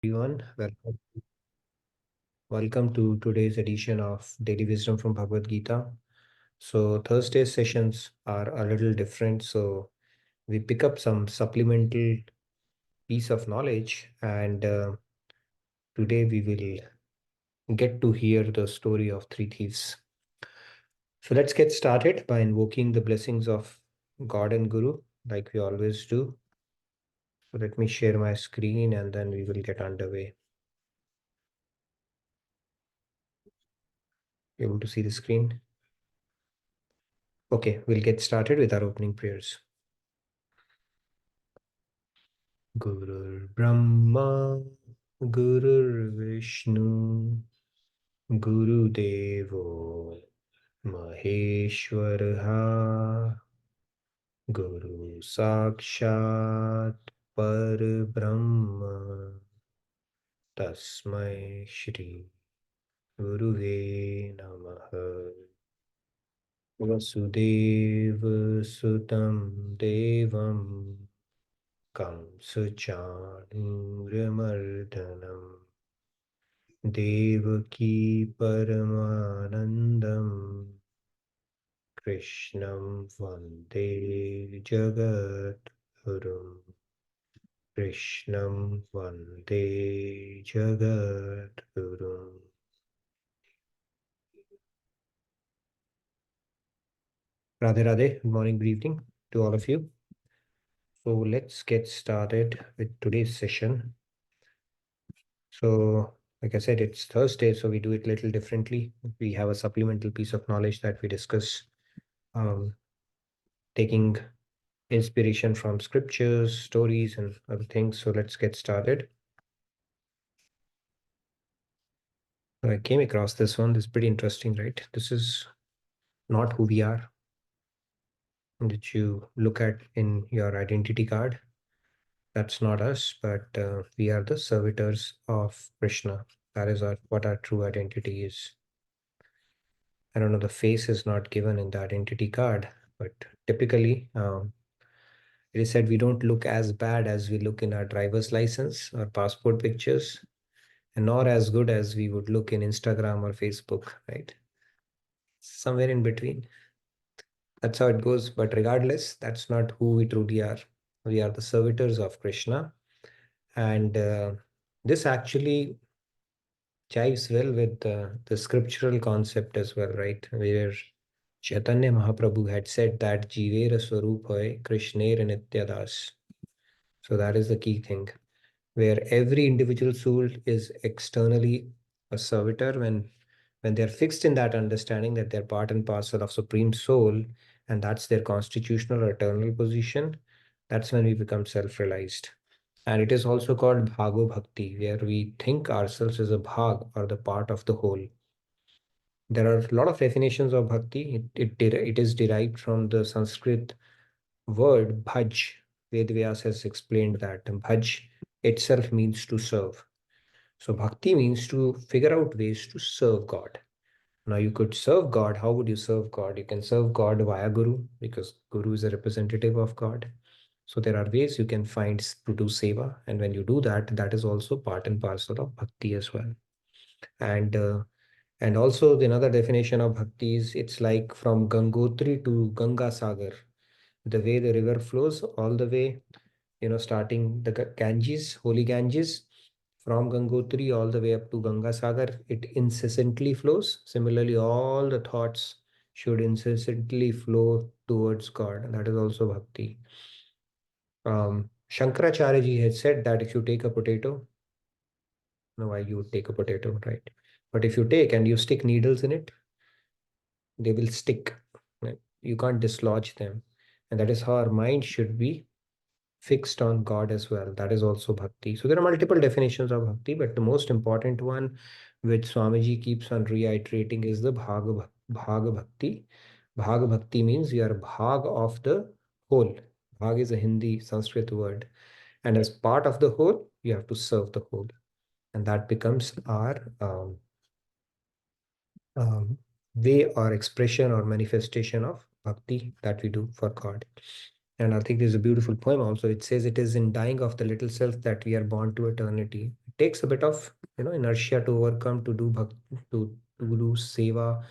Everyone. Welcome to today's edition of Daily Wisdom from Bhagavad Gita. So Thursday sessions are a little different. So we pick up some supplemental piece of knowledge, and today we will get to hear the story of three thieves. So let's get started by invoking the blessings of God and Guru, like we always do. So let me share my screen, and then we will get underway. Able to see the screen? Okay, we'll get started with our opening prayers. Gurur Brahma, Gurur Vishnu, Guru Devo Maheshwaraha, Guru Sakshat Parbrahma, Tasmai Shri Guruve Namaha. Vasudev Sutam Devam Kamsachanuramardanam Devaki Paramanandam Krishnam Vande Jagadgurum Krishnam Vande Jagadgurum. Radhe Radhe, good morning, good evening to all of you. So let's get started with today's session. So, like I said, it's Thursday, so we do it a little differently. We have a supplemental piece of knowledge that we discuss, taking inspiration from scriptures, stories, and other things. So let's get started. I came across this one. This is pretty interesting, right? This is not who we are, that you look at in your identity card. That's not us, but we are the servitors of Krishna. That is what our true identity is. I don't know, the face is not given in the identity card, but typically it is said we don't look as bad as we look in our driver's license or passport pictures, and nor as good as we would look in Instagram or Facebook, right? Somewhere in between. That's how it goes. But regardless, that's not who we truly are. We are the servitors of Krishna. And this actually chives well with the scriptural concept as well, right? Where Chaitanya Mahaprabhu had said that Jivera Swarup hoy Krishnera Nityadas. So that is the key thing, where every individual soul is externally a servitor when they're fixed in that understanding that they're part and parcel of Supreme Soul, and that's their constitutional or eternal position. That's when we become self-realized. And it is also called Bhago Bhakti, where we think ourselves as a bhag or the part of the whole. There are a lot of definitions of bhakti. It is derived from the Sanskrit word bhaj. Vedvyas has explained that bhaj itself means to serve. So bhakti means to figure out ways to serve God. Now you could serve God. How would you serve God? You can serve God via Guru, because Guru is a representative of God. So there are ways you can find to do seva, and when you do that, that is also part and parcel of bhakti as well. And also the another definition of bhakti is it's like from Gangotri to Ganga Sagar, the way the river flows all the way, starting the Ganges, holy Ganges, from Gangotri all the way up to Ganga Sagar, it incessantly flows. Similarly, all the thoughts should incessantly flow towards God, and that is also bhakti. Shankaracharya ji had said that if you take a potato, no, why you would take a potato, right? But if you take and you stick needles in it, they will stick. Right? You can't dislodge them. And that is how our mind should be fixed on God as well. That is also bhakti. So there are multiple definitions of bhakti, but the most important one, which Swamiji keeps on reiterating, is the bhaga bhakti. Bhaga bhakti means you are bhag of the whole. Bhag is a Hindi Sanskrit word. And as part of the whole, you have to serve the whole. And that becomes our way or expression or manifestation of bhakti that we do for God. And I think there's a beautiful poem also. It says, "It is in dying of the little self that we are born to eternity." It takes a bit of, inertia to overcome, to do to do seva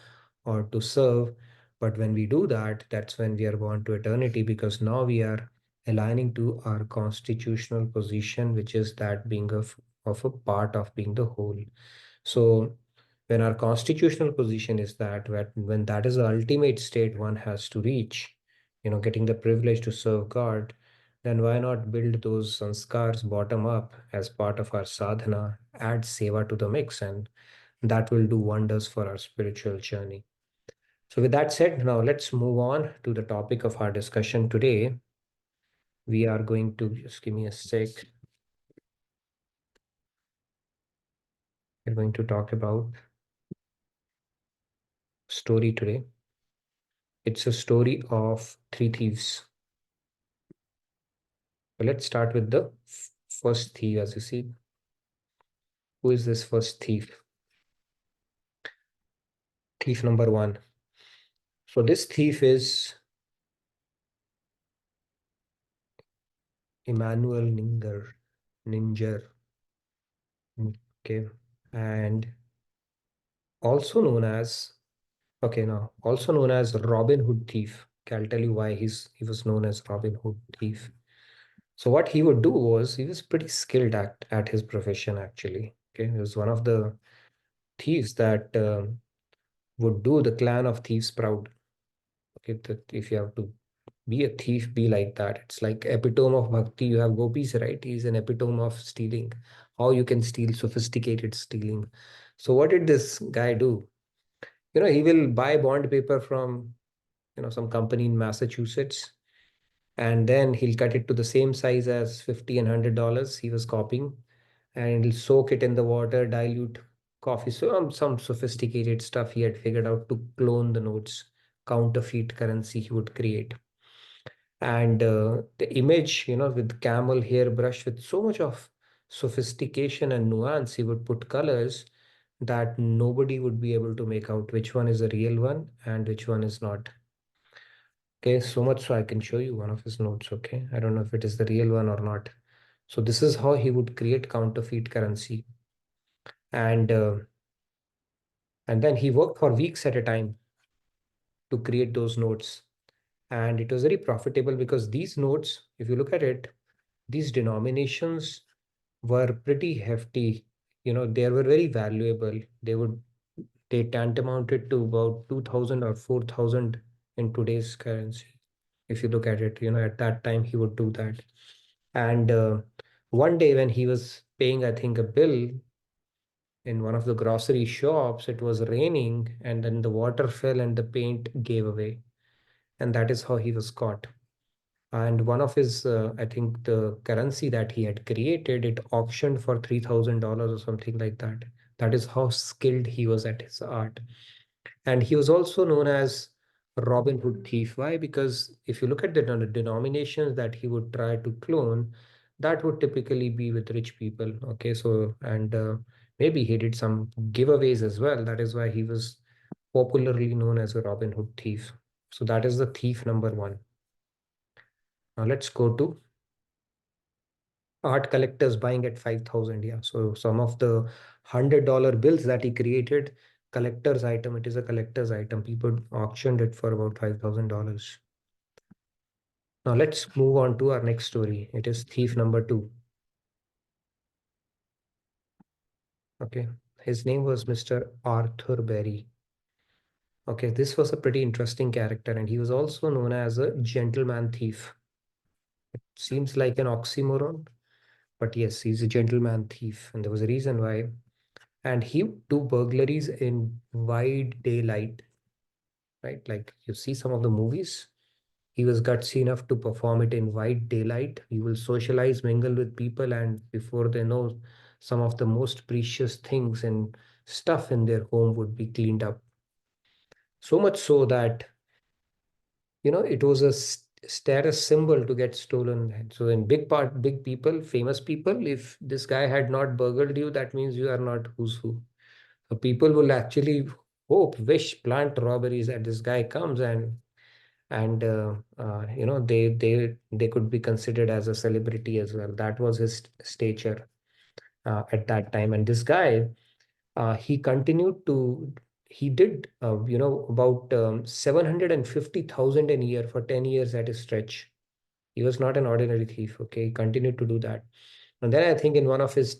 or to serve. But when we do that, that's when we are born to eternity, because now we are aligning to our constitutional position, which is that being of a part of being the whole. So when our constitutional position is that, when that is the ultimate state one has to reach, getting the privilege to serve God, then why not build those sanskars bottom up as part of our sadhana, add seva to the mix, and that will do wonders for our spiritual journey. So with that said, now let's move on to the topic of our discussion today. We are going to, just give me a sec. We're going to talk about story today. It's a story of three thieves. So let's start with the first thief. As you see, who is this first thief? Thief number one. So this thief is Emmanuel Ninger. Okay. And also known as, okay, now also known as Robin Hood thief. Okay, I'll tell you why he was known as Robin Hood thief. So what he would do was, he was pretty skilled at his profession actually. Okay, he was one of the thieves that would do the clan of thieves proud. Okay, that if you have to be a thief, be like that. It's like epitome of bhakti. You have gopis, right? He's an epitome of stealing. How you can steal, sophisticated stealing. So what did this guy do? He will buy bond paper from, some company in Massachusetts, and then he'll cut it to the same size as 50 and $100 he was copying, and he'll soak it in the water, dilute coffee. So some sophisticated stuff he had figured out to clone the notes, counterfeit currency he would create. And the image, with camel hair brush, with so much of sophistication and nuance, he would put colors that nobody would be able to make out which one is a real one and which one is not. Okay, so much so I can show you one of his notes. Okay, I don't know if it is the real one or not. So this is how he would create counterfeit currency. And and then he worked for weeks at a time to create those notes. And it was very profitable because these notes, if you look at it, these denominations were pretty hefty. They were very valuable. They tantamounted to about 2,000 or 4,000 in today's currency. If you look at it, at that time he would do that. And one day when he was paying, I think, a bill in one of the grocery shops, it was raining, and then the water fell and the paint gave away. And that is how he was caught. And one of his, I think the currency that he had created, it auctioned for $3,000 or something like that. That is how skilled he was at his art. And he was also known as Robin Hood thief. Why? Because if you look at the denominations that he would try to clone, that would typically be with rich people. Okay, so, and maybe he did some giveaways as well. That is why he was popularly known as a Robin Hood thief. So that is the thief number one. Now let's go to art collectors buying at 5,000. Yeah, so some of the $100 bills that he created, collector's item. It is a collector's item. People auctioned it for about $5,000. Now let's move on to our next story. It is thief number two. Okay, his name was Mr. Arthur Berry. Okay, this was a pretty interesting character, and he was also known as a gentleman thief. It seems like an oxymoron, but yes, he's a gentleman thief, and there was a reason why. And he would do burglaries in wide daylight, right? Like you see some of the movies, he was gutsy enough to perform it in wide daylight. He will socialize, mingle with people, and before they know, some of the most precious things and stuff in their home would be cleaned up. So much so that, it was a status symbol to get stolen. So in big people, famous people, if this guy had not burgled you, that means you are not who's who. So people will actually hope, wish, plant robberies that this guy comes and And they could be considered as a celebrity as well. That was his stature at that time. And this guy, he continued to he did about 750,000 a year for 10 years at a stretch. He was not an ordinary thief. Okay, he continued to do that. And then I think in one of his,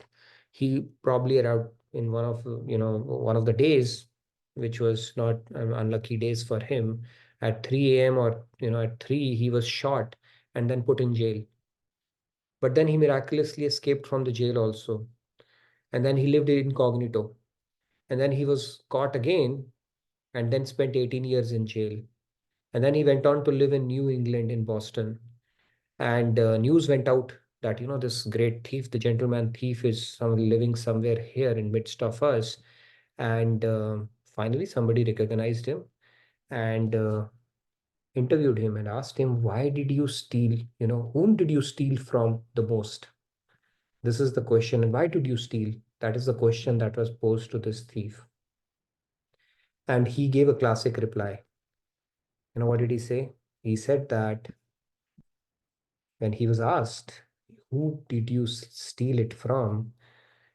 he probably around in one of one of the days, which was not unlucky days for him, at 3 a.m. or at 3, he was shot and then put in jail. But then he miraculously escaped from the jail also, and then he lived incognito, and then he was caught again and then spent 18 years in jail. And then he went on to live in New England in Boston. And news went out that this great thief, the gentleman thief, is living somewhere here in midst of us. And finally somebody recognized him and interviewed him and asked him, why did you steal, whom did you steal from the most? This is the question. And why did you steal? That is the question that was posed to this thief. And he gave a classic reply. What did he say? He said that when he was asked, who did you steal it from?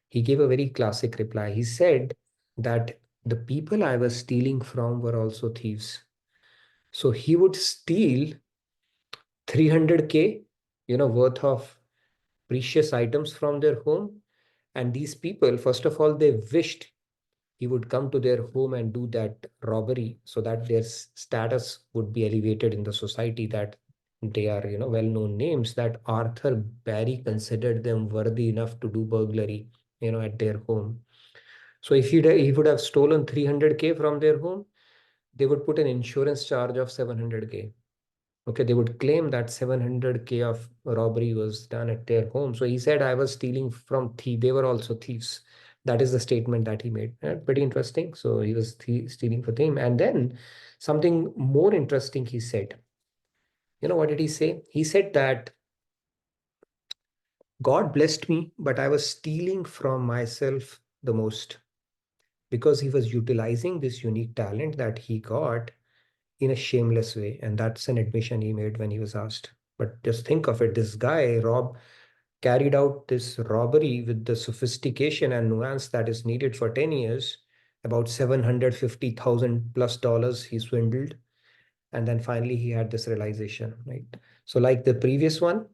He gave a very classic reply. He said that the people I was stealing from were also thieves. So he would steal 300K, worth of precious items from their home. And these people, first of all, they wished he would come to their home and do that robbery so that their status would be elevated in the society, that they are, well-known names, that Arthur Barry considered them worthy enough to do burglary, at their home. So if he would have stolen 300K from their home, they would put an insurance charge of 700K. Okay, they would claim that 700K of robbery was done at their home. So he said, I was stealing from thieves. They were also thieves. That is the statement that he made. Pretty interesting. So he was stealing for them. And then something more interesting he said. What did he say? He said that God blessed me, but I was stealing from myself the most, because he was utilizing this unique talent that he got in a shameless way. And that's an admission he made when he was asked. But just think of it, this guy, Rob, carried out this robbery with the sophistication and nuance that is needed for 10 years, about 750,000 plus dollars he swindled. And then finally he had this realization, right? So like the previous one,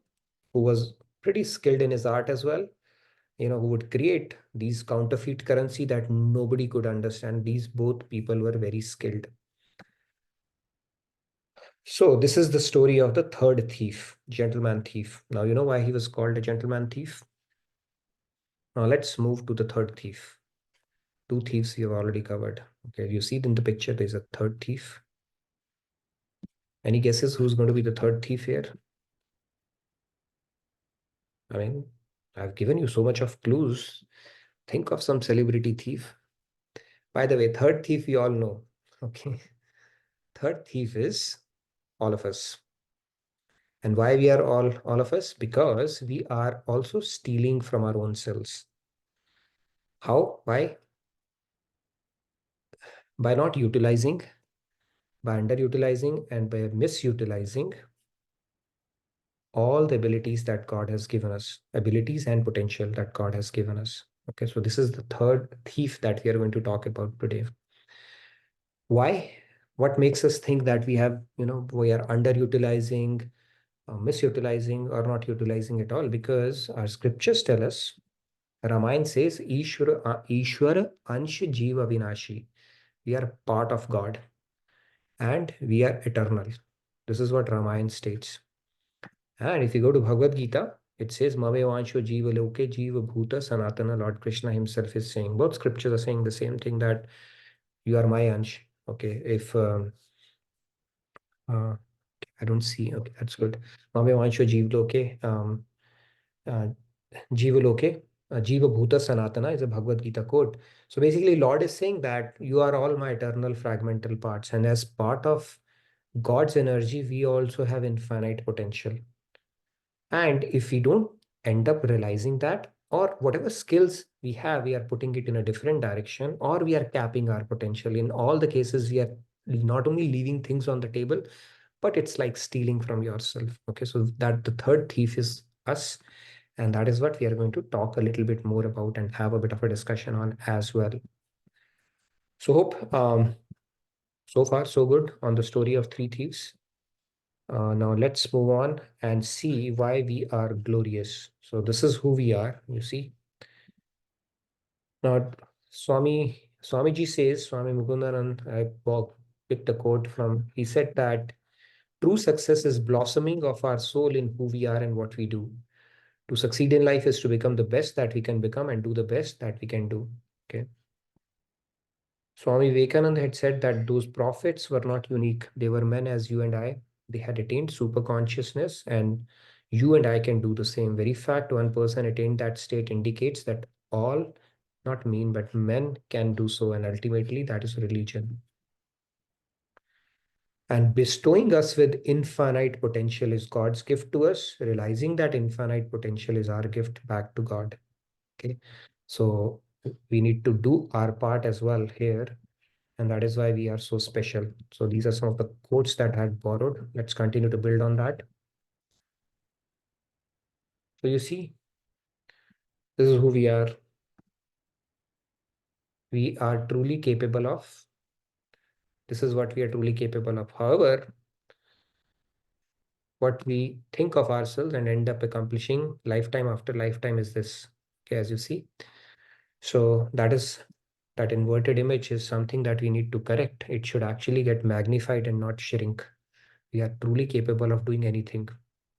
who was pretty skilled in his art as well, who would create these counterfeit currency that nobody could understand. These both people were very skilled. So this is the story of the third thief, gentleman thief. Now, you know why he was called a gentleman thief? Now let's move to the third thief. Two thieves we have already covered. Okay, you see it in the picture, there's a third thief. Any guesses who's going to be the third thief here? I mean, I've given you so much of clues. Think of some celebrity thief. By the way, third thief we all know. Okay. Third thief is all of us. And why we are all of us? Because we are also stealing from our own selves. How? Why? By not utilizing, by underutilizing, and by misutilizing all the abilities that God has given us, abilities and potential that God has given us. Okay, so this is the third thief that we are going to talk about today. Why? What makes us think that we have, we are underutilizing, misutilizing, or not utilizing at all? Because our scriptures tell us, Ramayana says, Ishwara Ansha Jiva Vinashi. We are part of God and we are eternal. This is what Ramayana states. And if you go to Bhagavad Gita, it says, Mame Vansho Jiva Loke Jiva Bhuta Sanatana. Lord Krishna himself is saying, both scriptures are saying the same thing, that you are my Ansh. Okay, if I don't see, okay, that's good. Mame Vansho Jiva Loke, uh, Jiva Loke, Jiva Bhuta Sanatana is a Bhagavad Gita quote. So basically, Lord is saying that you are all my eternal fragmental parts. And as part of God's energy, we also have infinite potential. And if we don't end up realizing that, or whatever skills we have, we are putting it in a different direction, or we are capping our potential. In all the cases, we are not only leaving things on the table, but it's like stealing from yourself. Okay, so that the third thief is us, and that is what we are going to talk a little bit more about and have a bit of a discussion on as well. So hope so far so good on the story of three thieves. Now let's move on and see why we are glorious. So this is who we are, you see. Now Swamiji says, Swami Mukundanand, picked a quote from, he said that true success is blossoming of our soul in who we are and what we do. To succeed in life is to become the best that we can become and do the best that we can do. Okay. Swami Vivekananda had said that those prophets were not unique. They were men as you and I. They had attained super consciousness, and you and I can do the same. Very fact, one person attained that state indicates that all, not mean, but men can do so. And ultimately, that is religion. And bestowing us with infinite potential is God's gift to us. Realizing that infinite potential is our gift back to God. Okay. So we need to do our part as well here. And that is why we are so special. So these are some of the quotes that I had borrowed. Let's continue to build on that. So you see, this is who we are. We are truly capable of. This is what we are truly capable of. However, what we think of ourselves and end up accomplishing lifetime after lifetime is this. Okay, as you see. So that inverted image is something that we need to correct. It should actually get magnified and not shrink. We are truly capable of doing anything.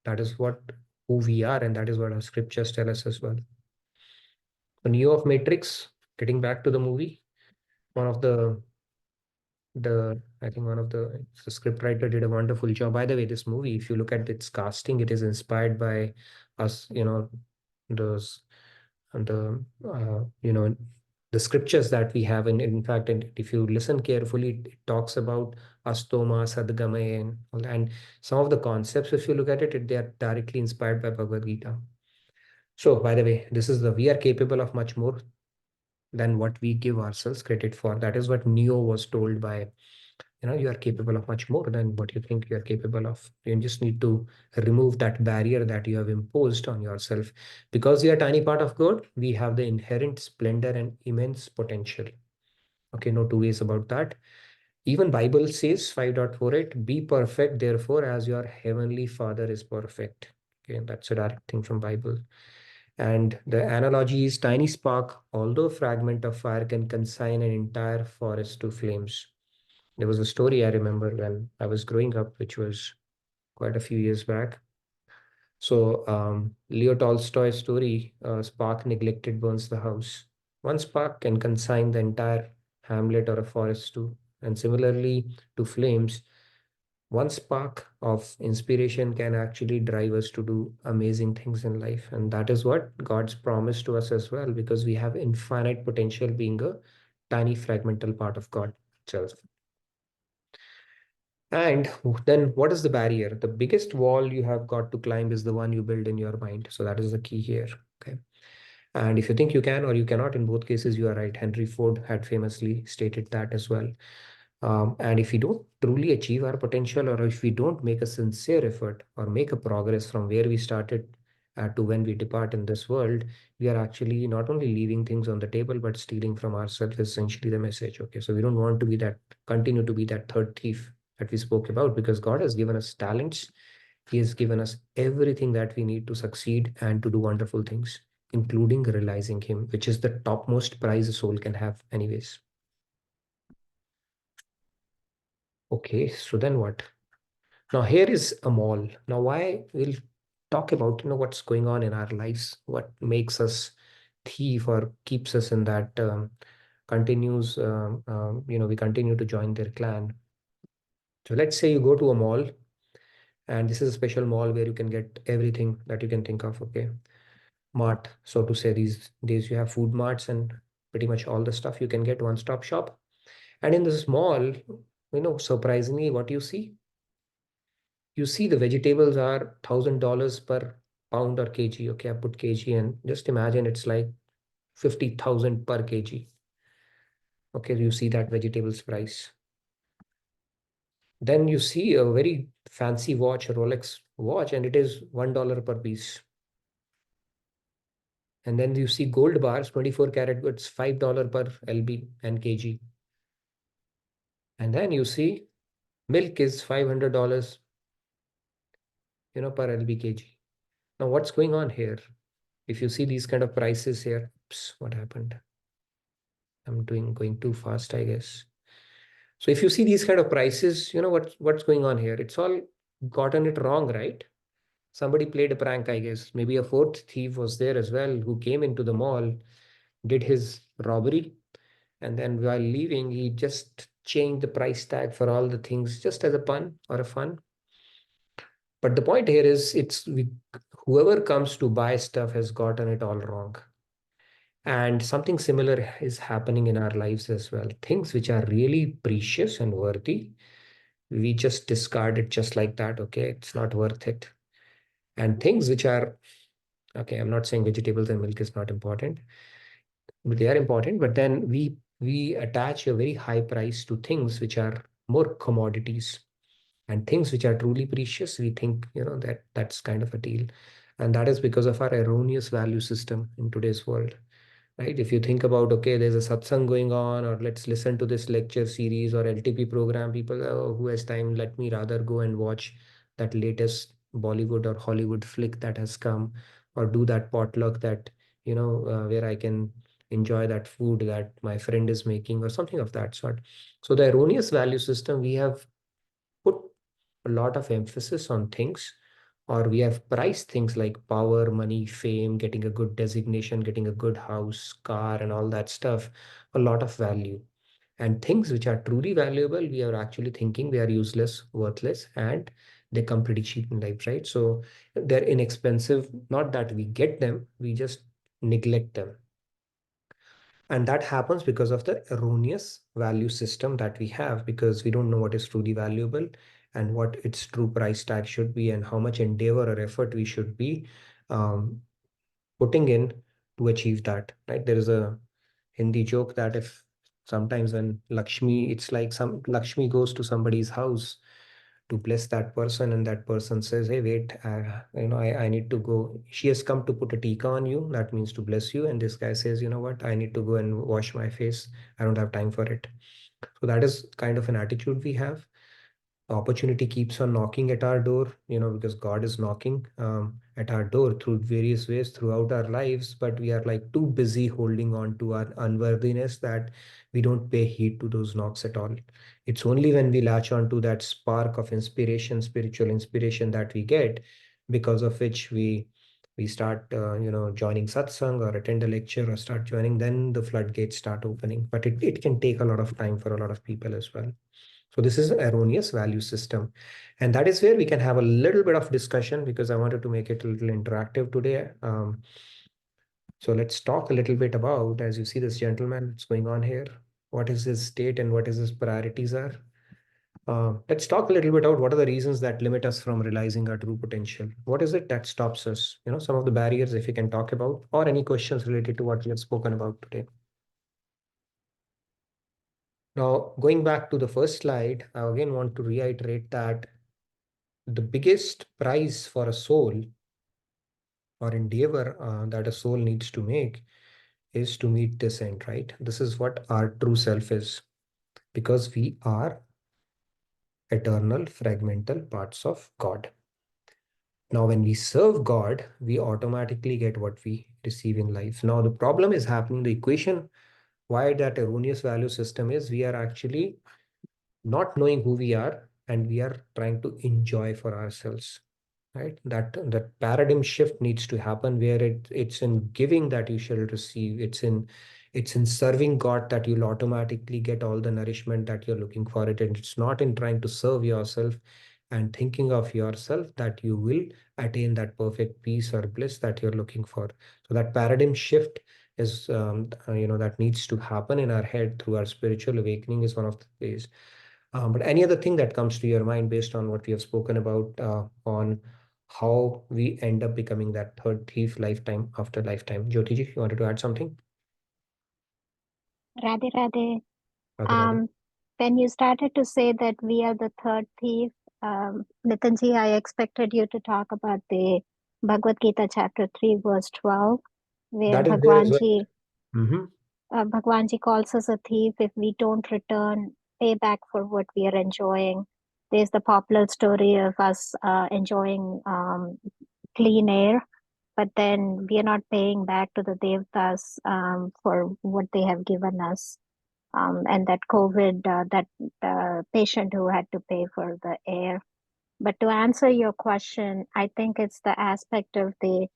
That is what who we are, and that is what our scriptures tell us as well. The Neo of Matrix, getting back to the movie, one of the I think one of the script writer did a wonderful job. By the way, this movie, if you look at its casting, it is inspired by us, those and the scriptures that we have. And in fact, and if you listen carefully, it talks about astoma, sadgamaya, and all that. And some of the concepts, if you look at it, they are directly inspired by Bhagavad Gita. So, by the way, this is the we are capable of much more than what we give ourselves credit for. That is what Neo was told by, you are capable of much more than what you think you are capable of. You just need to remove that barrier that you have imposed on yourself. Because we are a tiny part of God, we have the inherent splendor and immense potential. Okay, no two ways about that. Even Bible says 5.48, be perfect, therefore, as your heavenly Father is perfect. Okay, that's a direct thing from Bible. And the analogy is tiny spark, although a fragment of fire can consign an entire forest to flames. There was a story I remember when I was growing up, which was quite a few years back. So, Leo Tolstoy's story, Spark Neglected Burns the House. One spark can consign the entire hamlet or a forest to, and similarly to flames, one spark of inspiration can actually drive us to do amazing things in life. And that is what God's promised to us as well, because we have infinite potential being a tiny fragmental part of God itself. And then what is the barrier? The biggest wall you have got to climb is the one you build in your mind. So that is the key here. Okay. And if you think you can or you cannot, in both cases, you are right. Henry Ford had famously stated that as well. And if we don't truly achieve our potential, or if we don't make a sincere effort or make a progress from where we started to when we depart in this world, we are actually not only leaving things on the table, but stealing from ourselves, essentially the message. Okay. So we don't want to be that, continue to be that third thief that we spoke about, because God has given us talents. He has given us everything that we need to succeed and to do wonderful things, including realizing Him, which is the topmost prize a soul can have, anyways. Okay, so then what? Now here is a mall. Now why we'll talk about what's going on in our lives, what makes us thief or keeps us in that continues we continue to join their clan. So let's say you go to a mall, and this is a special mall where you can get everything that you can think of. Okay, mart, so to say. These days you have food marts and pretty much all the stuff you can get, one stop shop. And in this mall, surprisingly, what you see the vegetables are $1,000 per pound or kg. Okay, I put kg, and just imagine it's like 50,000 per kg. Okay, you see that vegetables price. Then you see a very fancy watch, a Rolex watch, and it is $1 per piece. And then you see gold bars, 24 karat goods, $5 per lb and kg. And then you see milk is $500, per lb kg. Now, what's going on here? If you see these kind of prices here, oops, what happened? I'm going too fast, I guess. So if you see these kind of prices, what's going on here? It's all gotten it wrong, right? Somebody played a prank, I guess. Maybe a fourth thief was there as well who came into the mall, did his robbery, and then while leaving, he just changed the price tag for all the things just as a pun or a fun. But the point here is whoever comes to buy stuff has gotten it all wrong. And something similar is happening in our lives as well. Things which are really precious and worthy, we just discard it just like that. Okay, it's not worth it. And things which are, okay, I'm not saying vegetables and milk is not important, but they are important. But then we attach a very high price to things which are more commodities, and things which are truly precious. We think that's kind of a deal, and that is because of our erroneous value system in today's world. Right? If you think about, okay, there's a satsang going on, or let's listen to this lecture series or LTP program, people, oh, who has time, let me rather go and watch that latest Bollywood or Hollywood flick that has come, or do that potluck that, where I can enjoy that food that my friend is making or something of that sort. So the erroneous value system, we have put a lot of emphasis on things, or we have priced things like power, money, fame, getting a good designation, getting a good house, car, and all that stuff, a lot of value. And things which are truly valuable, we are actually thinking they are useless, worthless, and they come pretty cheap in life, right? So they're inexpensive. Not that we get them, we just neglect them. And that happens because of the erroneous value system that we have, because we don't know what is truly valuable and what its true price tag should be, and how much endeavor or effort we should be um, putting in to achieve that, right? There is a Hindi joke that if sometimes when Lakshmi, it's like some Lakshmi goes to somebody's house to bless that person, and that person says, hey, wait, I need to go. She has come to put a tika on you, that means to bless you, and this guy says, you know what, I need to go and wash my face, I don't have time for it. So that is kind of an attitude we have. Opportunity keeps on knocking at our door, because God is knocking at our door through various ways throughout our lives, but we are like too busy holding on to our unworthiness that we don't pay heed to those knocks at all. It's only when we latch on to that spark of inspiration, spiritual inspiration that we get, because of which we start joining satsang or attend a lecture or start joining, then the floodgates start opening. But it can take a lot of time for a lot of people as well. So this is an erroneous value system. And that is where we can have a little bit of discussion, because I wanted to make it a little interactive today. So let's talk a little bit about, as you see this gentleman, what's going on here, what is his state and what is his priorities are. Let's talk a little bit about what are the reasons that limit us from realizing our true potential. What is it that stops us? Some of the barriers, if you can talk about, or any questions related to what we have spoken about today. Now, going back to the first slide, I again want to reiterate that the biggest prize for a soul or endeavor that a soul needs to make is to meet this end, right? This is what our true self is, because we are eternal fragmental parts of God. Now, when we serve God, we automatically get what we receive in life. Now, the problem is happening, the equation why that erroneous value system is, we are actually not knowing who we are, and we are trying to enjoy for ourselves, right? That paradigm shift needs to happen, where it's in giving that you shall receive. It's in serving God that you'll automatically get all the nourishment that you're looking for it, and it's not in trying to serve yourself and thinking of yourself that you will attain that perfect peace or bliss that you're looking for. So that paradigm shift is that needs to happen in our head through our spiritual awakening, is one of the ways. But any other thing that comes to your mind based on what we have spoken about on how we end up becoming that third thief lifetime after lifetime? Jyotiji, you wanted to add something? Radhe, Radhe. Radhe, Radhe. When you started to say that we are the third thief, Nitinji, I expected you to talk about the Bhagavad Gita chapter 3 verse 12, where That is there as well. Bhagwan Ji calls us a thief if we don't return payback for what we are enjoying. There's the popular story of us enjoying clean air, but then we are not paying back to the devtas for what they have given us. And that COVID, that patient who had to pay for the air. But to answer your question, I think it's the aspect of the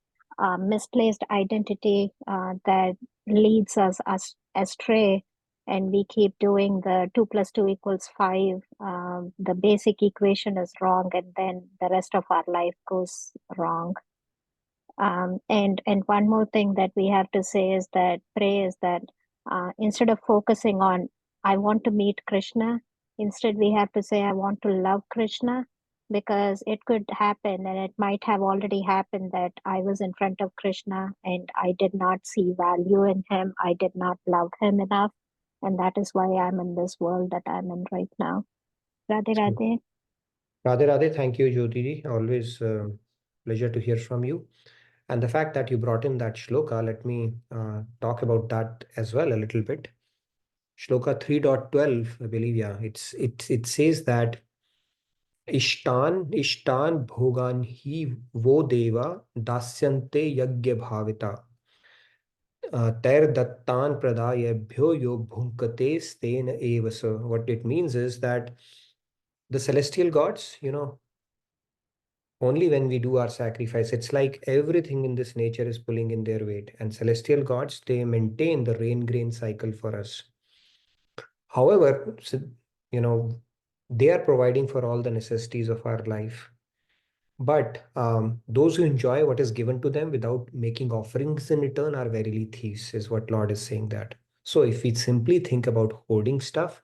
misplaced identity that leads us astray, and we keep doing the 2 plus 2 equals 5. The basic equation is wrong, and then the rest of our life goes wrong. And one more thing that we have to say is that pray is that instead of focusing on I want to meet Krishna, instead we have to say I want to love Krishna, because it could happen, and it might have already happened, that I was in front of Krishna and I did not see value in him. I did not love him enough, and that is why I'm in this world that I'm in right now. Radhe Radhe. Radhe Radhe, thank you, Jyoti ji. Always pleasure to hear from you. And the fact that you brought in that shloka, let me talk about that as well a little bit. Shloka 3.12, I believe, yeah, it says that ishtan bhogan hi wo deva dasyante yagya bhavita tair dattan pradayabhyo yo bhunkate sten evasa. What it means is that the celestial gods, only when we do our sacrifice, it's like everything in this nature is pulling in their weight. And celestial gods, they maintain the rain grain cycle for us. However, you know, they are providing for all the necessities of our life. But those who enjoy what is given to them without making offerings in return are verily thieves, is what Lord is saying that. So if we simply think about hoarding stuff,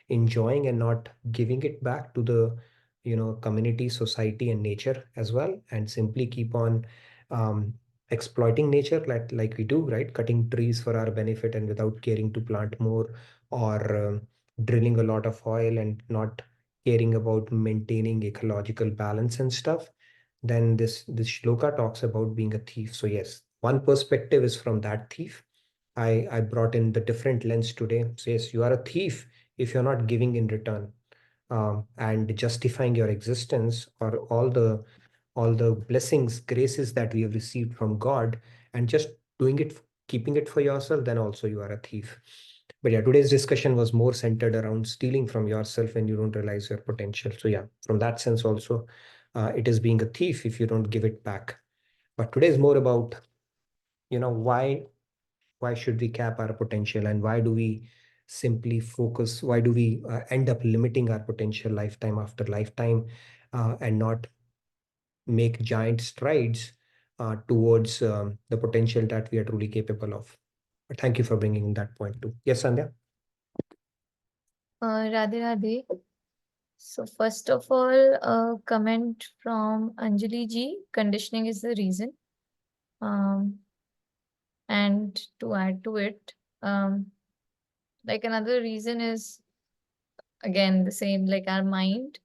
enjoying and not giving it back to the community, society, and nature as well, and simply keep on um, exploiting nature like we do, right? Cutting trees for our benefit and without caring to plant more, or drilling a lot of oil and not caring about maintaining ecological balance and stuff, then this shloka talks about being a thief. So yes, one perspective is from that thief. I brought in the different lens today. So yes, you are a thief if you're not giving in return, and justifying your existence, or all the blessings, graces that we have received from God, and just doing it, keeping it for yourself, then also you are a thief. But yeah, today's discussion was more centered around stealing from yourself when you don't realize your potential. So yeah, from that sense also, it is being a thief if you don't give it back. But today is more about, why should we cap our potential, and why do we simply focus, why do we end up limiting our potential lifetime after lifetime, and not make giant strides towards the potential that we are truly capable of. But thank you for bringing that point too. Yes, Sandhya. Radhe Radhe. So first of all, a comment from Anjali ji, conditioning is the reason. And to add to it, like another reason is again the same, like our mind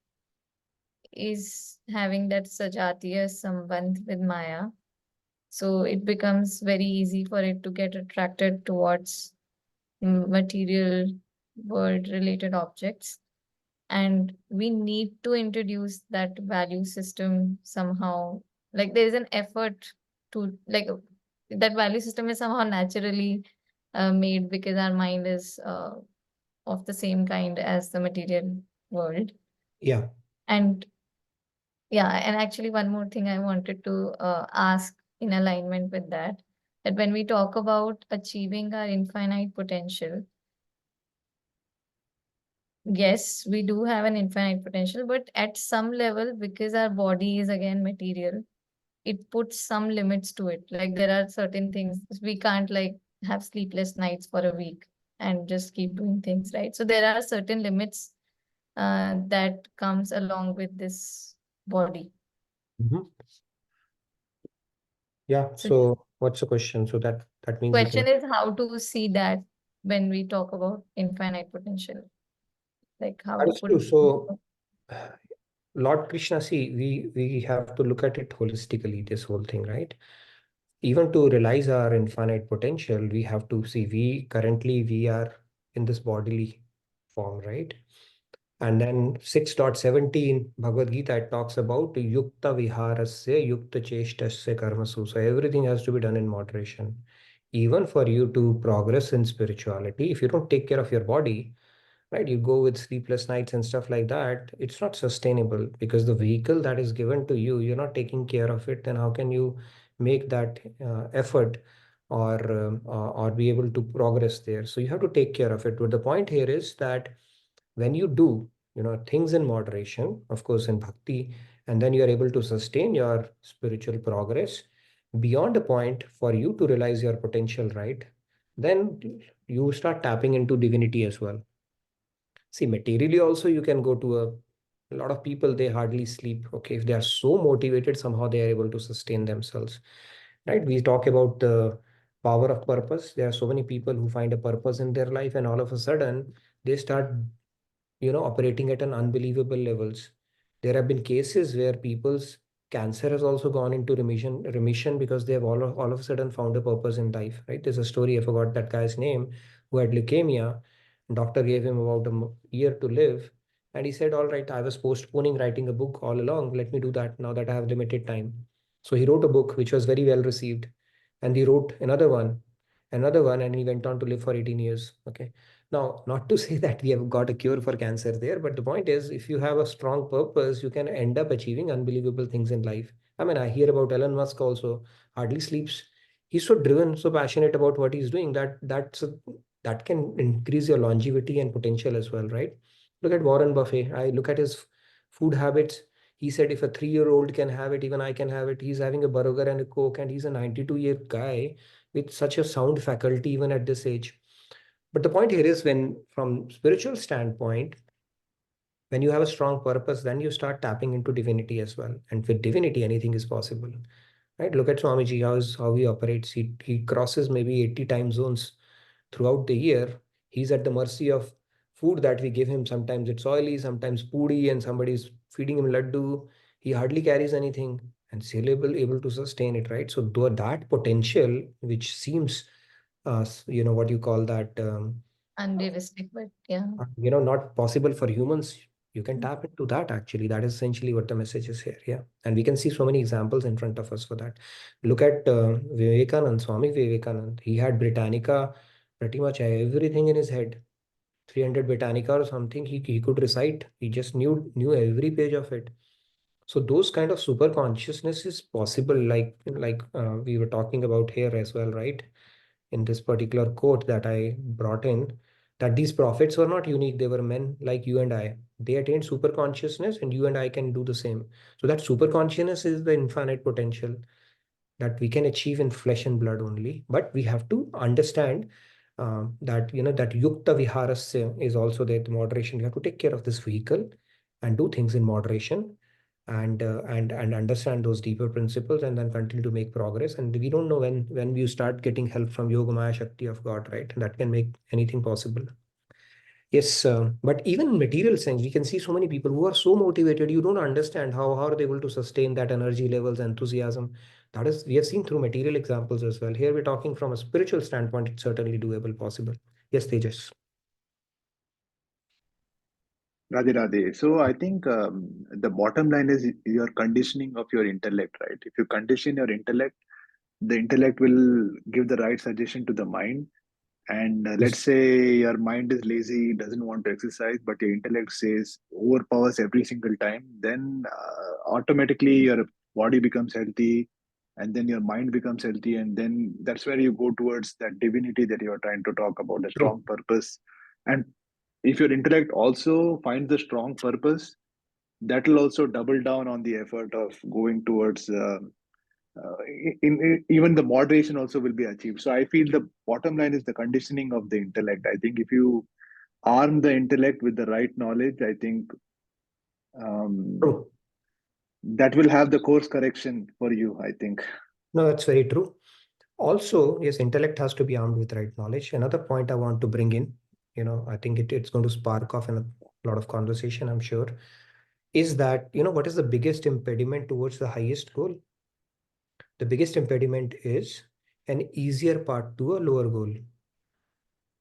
is having that sajatiya sambandh with Maya. So it becomes very easy for it to get attracted towards material world related objects. And we need to introduce that value system somehow. Like there is an effort to, like, that value system is somehow naturally made because our mind is of the same kind as the material world. Yeah. And yeah, and actually one more thing I wanted to ask in alignment with that, that when we talk about achieving our infinite potential, yes, we do have an infinite potential, but at some level, because our body is again material, it puts some limits to it. Like there are certain things we can't like have sleepless nights for a week and just keep doing things, right? So there are certain limits that comes along with this body. Mhm. Yeah. So So what's the question? So that means we question can. is how to see that when we talk about infinite potential, like how That to is put true. it So Lord Krishna, see, we have to look at it holistically, this whole thing, right? Even to realize our infinite potential, we have to see we are in this bodily form, right? And then 6.17 Bhagavad Gita, it talks about yukta viharasya yukta cheshtasya karmasu. So everything has to be done in moderation. Even for you to progress in spirituality, if you don't take care of your body, right, you go with sleepless nights and stuff like that, it's not sustainable, because the vehicle that is given to you, you're not taking care of it, then how can you make that effort, or be able to progress there? So you have to take care of it. But the point here is that when you do, things in moderation, of course in bhakti, and then you are able to sustain your spiritual progress beyond a point for you to realize your potential, right, then you start tapping into divinity as well. See, materially also, you can go to a lot of people, they hardly sleep. Okay, if they are so motivated, somehow they are able to sustain themselves. Right? We talk about the power of purpose. There are so many people who find a purpose in their life, and all of a sudden they start, operating at an unbelievable levels. There have been cases where people's cancer has also gone into remission because they have all of a sudden found a purpose in life. Right? There's a story, I forgot that guy's name, who had leukemia. Doctor gave him about a year to live. And he said, all right, I was postponing writing a book all along. Let me do that now that I have limited time. So he wrote a book which was very well received. And he wrote another one, and he went on to live for 18 years. Okay. Now, not to say that we have got a cure for cancer there, but the point is, if you have a strong purpose, you can end up achieving unbelievable things in life. I mean, I hear about Elon Musk also, hardly sleeps. He's so driven, so passionate about what he's doing that can increase your longevity and potential as well, right? Look at Warren Buffett. I look at his food habits. He said, if a 3-year-old can have it, even I can have it. He's having a burger and a Coke, and he's a 92-year guy with such a sound faculty even at this age. But the point here is, when from spiritual standpoint, when you have a strong purpose, then you start tapping into divinity as well. And with divinity, anything is possible. Right? Look at Swamiji, how he operates. He crosses maybe 80 time zones throughout the year. He's at the mercy of food that we give him. Sometimes it's oily, sometimes puri, and somebody's feeding him laddu. He hardly carries anything and still able to sustain it, right? So though that potential, which seems, what you call that, Unrealistic, but yeah. not possible for humans, you can tap into that. Actually, that is essentially what the message is here. Yeah. And we can see so many examples in front of us for that. Look at Swami Vivekanand. He had Britannica, pretty much everything in his head. 300 Britannica or something he could recite. He just knew every page of it. So those kind of super consciousness is possible, like we were talking about here as well, right? In this particular quote that I brought in, that these prophets were not unique. They were men like you and I. They attained super consciousness, and you and I can do the same. So that super consciousness is the infinite potential that we can achieve in flesh and blood only. But we have to understand that that yukta viharasya is also there. The moderation. You have to take care of this vehicle and do things in moderation, and understand those deeper principles, and then continue to make progress. And we don't know when you start getting help from yoga maya shakti of God, right? That can make anything possible. Yes, but even in material sense, we can see so many people who are so motivated. You don't understand how are they able to sustain that energy levels, enthusiasm. That is, we have seen through material examples as well. Here we're talking from a spiritual standpoint. It's certainly doable, possible. Yes, Tejas. Radhe Radhe. So I think the bottom line is your conditioning of your intellect, right? If you condition your intellect, the intellect will give the right suggestion to the mind. And let's Yes. say your mind is lazy, doesn't want to exercise, but your intellect says overpowers every single time, then automatically your body becomes healthy, and then your mind becomes healthy, and then that's where you go towards that divinity that you're trying to talk about, a True. strong purpose. And if your intellect also finds the strong purpose, that will also double down on the effort of going towards uh, even the moderation also will be achieved. So I feel the bottom line is the conditioning of the intellect. I think if you arm the intellect with the right knowledge, I think um, True. that will have the course correction for you, I think. No, that's very true. Also, yes, intellect has to be armed with right knowledge. Another point I want to bring in, I think it's going to spark off in a lot of conversation, I'm sure, is that, what is the biggest impediment towards the highest goal? The biggest impediment is an easier path to a lower goal.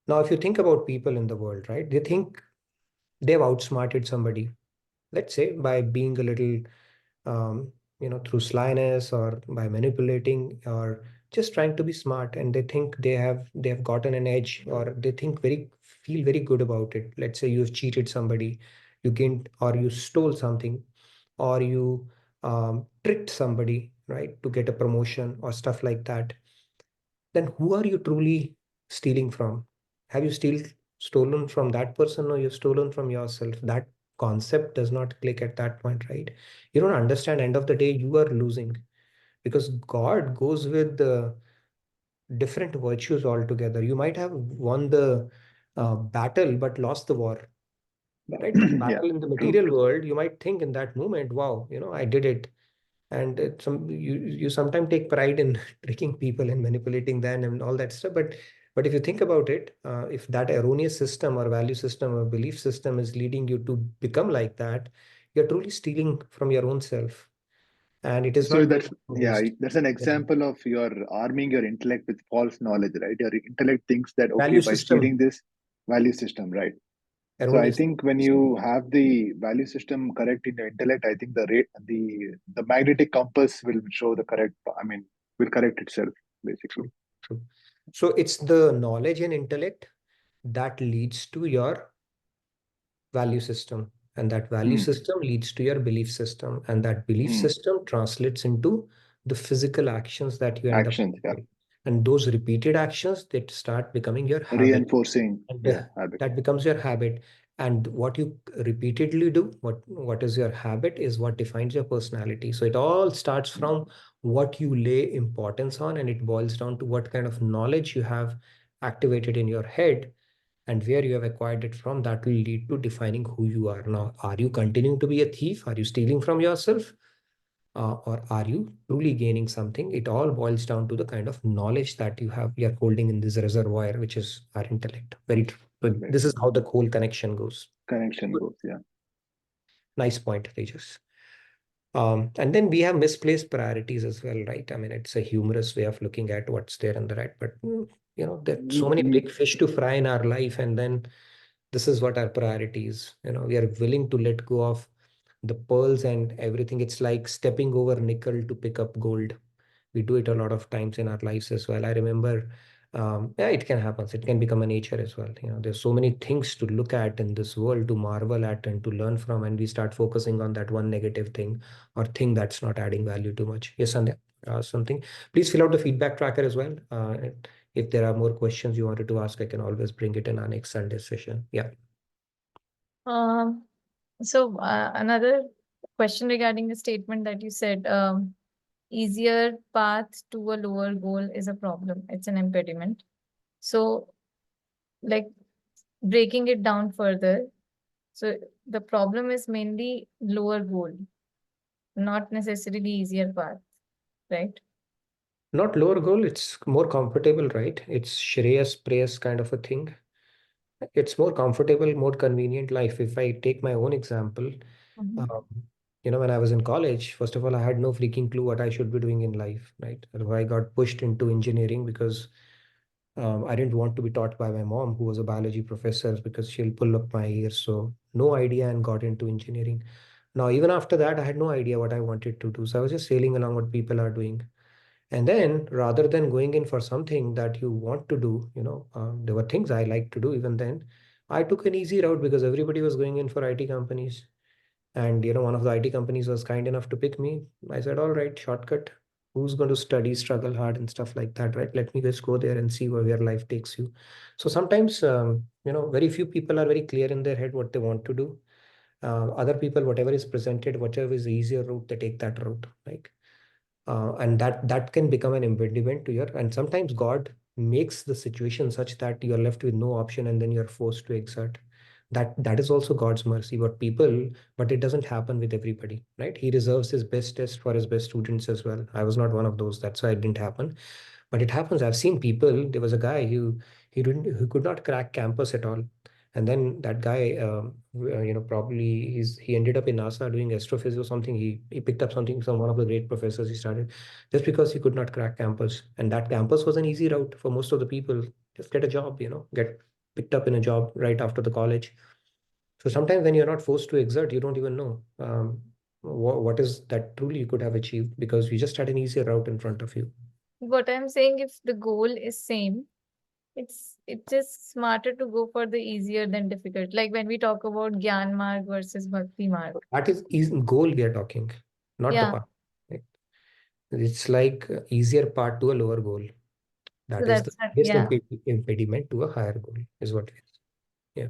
Now, if you think about people in the world, right, they think they've outsmarted somebody, let's say by being a little, through slyness or by manipulating or just trying to be smart, and they think they have gotten an edge, or they feel very good about it. Let's say you've cheated somebody, you gained, or you stole something, or you tricked somebody, right, to get a promotion or stuff like that. Then who are you truly stealing from? Have you stolen from that person, or you've stolen from yourself? That concept does not click at that point, right? You don't understand. End of the day, you are losing, because God goes with the different virtues altogether. You might have won the battle but lost the war, right? The Yeah, battle in the true. material world, you might think in that moment, wow, I did it. And you sometimes take pride in tricking people and manipulating them and all that stuff. But if you think about it, if that erroneous system or value system or belief system is leading you to become like that, you're truly stealing from your own self, and it is So not going that's, to be yeah, used. that's an Yeah. example of your arming your intellect with false knowledge, right? Your intellect thinks that, okay, Value by stealing system, this value system, right? So I erroneous. think when you have the value system correct in your intellect, I think the magnetic compass will show the correct. I mean, will correct itself basically. True, true. So it's the knowledge and intellect that leads to your value system, and that value Hmm. system leads to your belief system, and that belief Hmm. system translates into the physical actions that you end up Actions, yeah, doing. And those repeated actions that start becoming your habit, reinforcing, and yeah, habit. that becomes your habit. And what you repeatedly do, what is your habit, is what defines your personality. So it all starts from what you lay importance on, and it boils down to what kind of knowledge you have activated in your head, and where you have acquired it from. That will lead to defining who you are. Now, are you continuing to be a thief? Are you stealing from yourself? Or are you truly gaining something? It all boils down to the kind of knowledge that you're holding in this reservoir, which is our intellect. Very true. So Right. this is how the whole connection goes. Connection Good. goes, yeah. Nice point, Tejas. And then we have misplaced priorities as well, right? I mean, it's a humorous way of looking at what's there on the right, but there are so Mm, many mm, big fish to fry in our life, and then this is what our priority is. We are willing to let go of the pearls and everything. It's like stepping over nickel to pick up gold. We do it a lot of times in our lives as well. I remember, yeah, it can happen. It can become a nature as well. There's so many things to look at in this world, to marvel at and to learn from, and we start focusing on that one negative thing or thing that's not adding value too much. Yes, Sandhya, something. Please fill out the feedback tracker as well. If there are more questions you wanted to ask, I can always bring it in our next Sunday session. Yeah. Um, so another question regarding the statement that you said, easier path to a lower goal is a problem. It's an impediment. So, like breaking it down further. So the problem is mainly lower goal, not necessarily easier path, right? Not lower goal, it's more comfortable, right? It's Shreyas Preyas kind of a thing. It's more comfortable, more convenient life. If I take my own example, Mhm. um, when I was in college, first of all, I had no freaking clue what I should be doing in life, right? I got pushed into engineering because I didn't want to be taught by my mom, who was a biology professor, because she'll pull up my ears. So no idea, and got into engineering. Now, even after that, I had no idea what I wanted to do. So I was just sailing along what people are doing. And then rather than going in for something that you want to do, there were things I like to do even then. I took an easy route because everybody was going in for IT companies. And, one of the IT companies was kind enough to pick me. I said, all right, shortcut. Who's going to study, struggle hard and stuff like that, right? Let me just go there and see where life takes you. So sometimes, very few people are very clear in their head what they want to do. Other people, whatever is presented, whatever is the easier route, they take that route. Like, and that can become an impediment to your, and sometimes God makes the situation such that you're left with no option, and then you're forced to exert. That is also God's mercy. But it doesn't happen with everybody, right? He reserves his best test for his best students as well. I was not one of those, that's why it didn't happen. But it happens. I've seen people. There was a guy who could not crack campus at all, And then that guy, probably he ended up in NASA doing astrophysics or something. He picked up something from one of the great professors. He started just because he could not crack campus, and that campus was an easy route for most of the people. Just get a job, get picked up in a job right after the college. So sometimes when you're not forced to exert, you don't even know what is that truly you could have achieved because you just had an easier route in front of you. What I'm saying, if the goal is same, it's just smarter to go for the easier than difficult. Like when we talk about Gyan Marg versus Bhakti Marg. That is goal we are talking, not the Yeah. path. Right? It's like easier path to a lower goal. So That is the that's that, biggest yeah. impediment to a higher goal, is what it is. Yeah.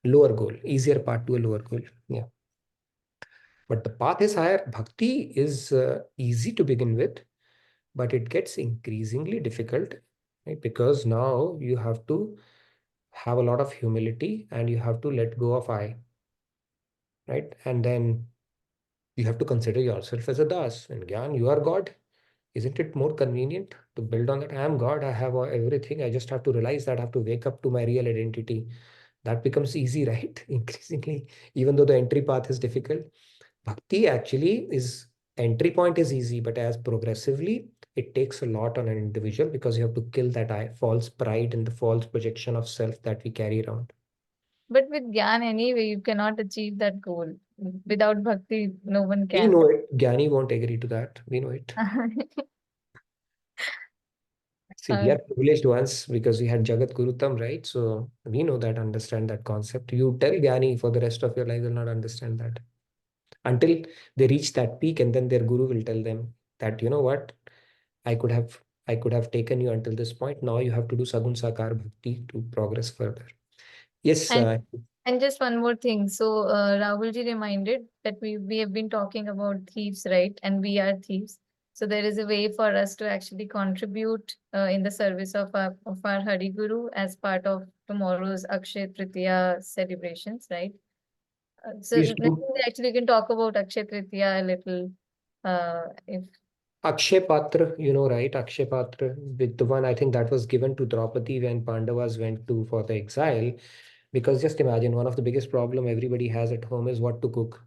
Lower goal, easier path to a lower goal. Yeah. But the path is higher. Bhakti is easy to begin with, but it gets increasingly difficult, right? Because now you have to have a lot of humility and you have to let go of I, right? And then you have to consider yourself as a das. And Gyan, you are God. Isn't it more convenient to build on that? I am God. I have everything. I just have to realize that I have to wake up to my real identity. That becomes easy, right? Increasingly, even though the entry path is difficult. Bhakti actually is entry point is easy, but as progressively, it takes a lot on an individual because you have to kill that false pride and the false projection of self that we carry around. But with Gyan anyway, you cannot achieve that goal. Without Bhakti, no one We can. know it. Gyani won't agree to that. We know it. See, we Uh, are privileged ones because we had Jagat Guru Tam, right? So we know that, understand that concept. You tell Gyani for the rest of your life, will not understand that until they reach that peak, and then their guru will tell them that, you know what, I could have I could have taken you until this point. Now you have to do Sagun Sakar Bhakti to progress further. Yes, and and just one more thing. So Rahulji reminded that we have been talking about thieves, right? And we are thieves. So there is a way for us to actually contribute in the service of our Hari Guru as part of tomorrow's Akshay Tritiya celebrations, right? So please maybe do. actually we can talk about Akshay Tritiya a little, if Akshay Patra, right? Akshay Patra, with the one I think that was given to Draupadi when Pandavas went to for the exile. Because just imagine, one of the biggest problem everybody has at home is what to cook,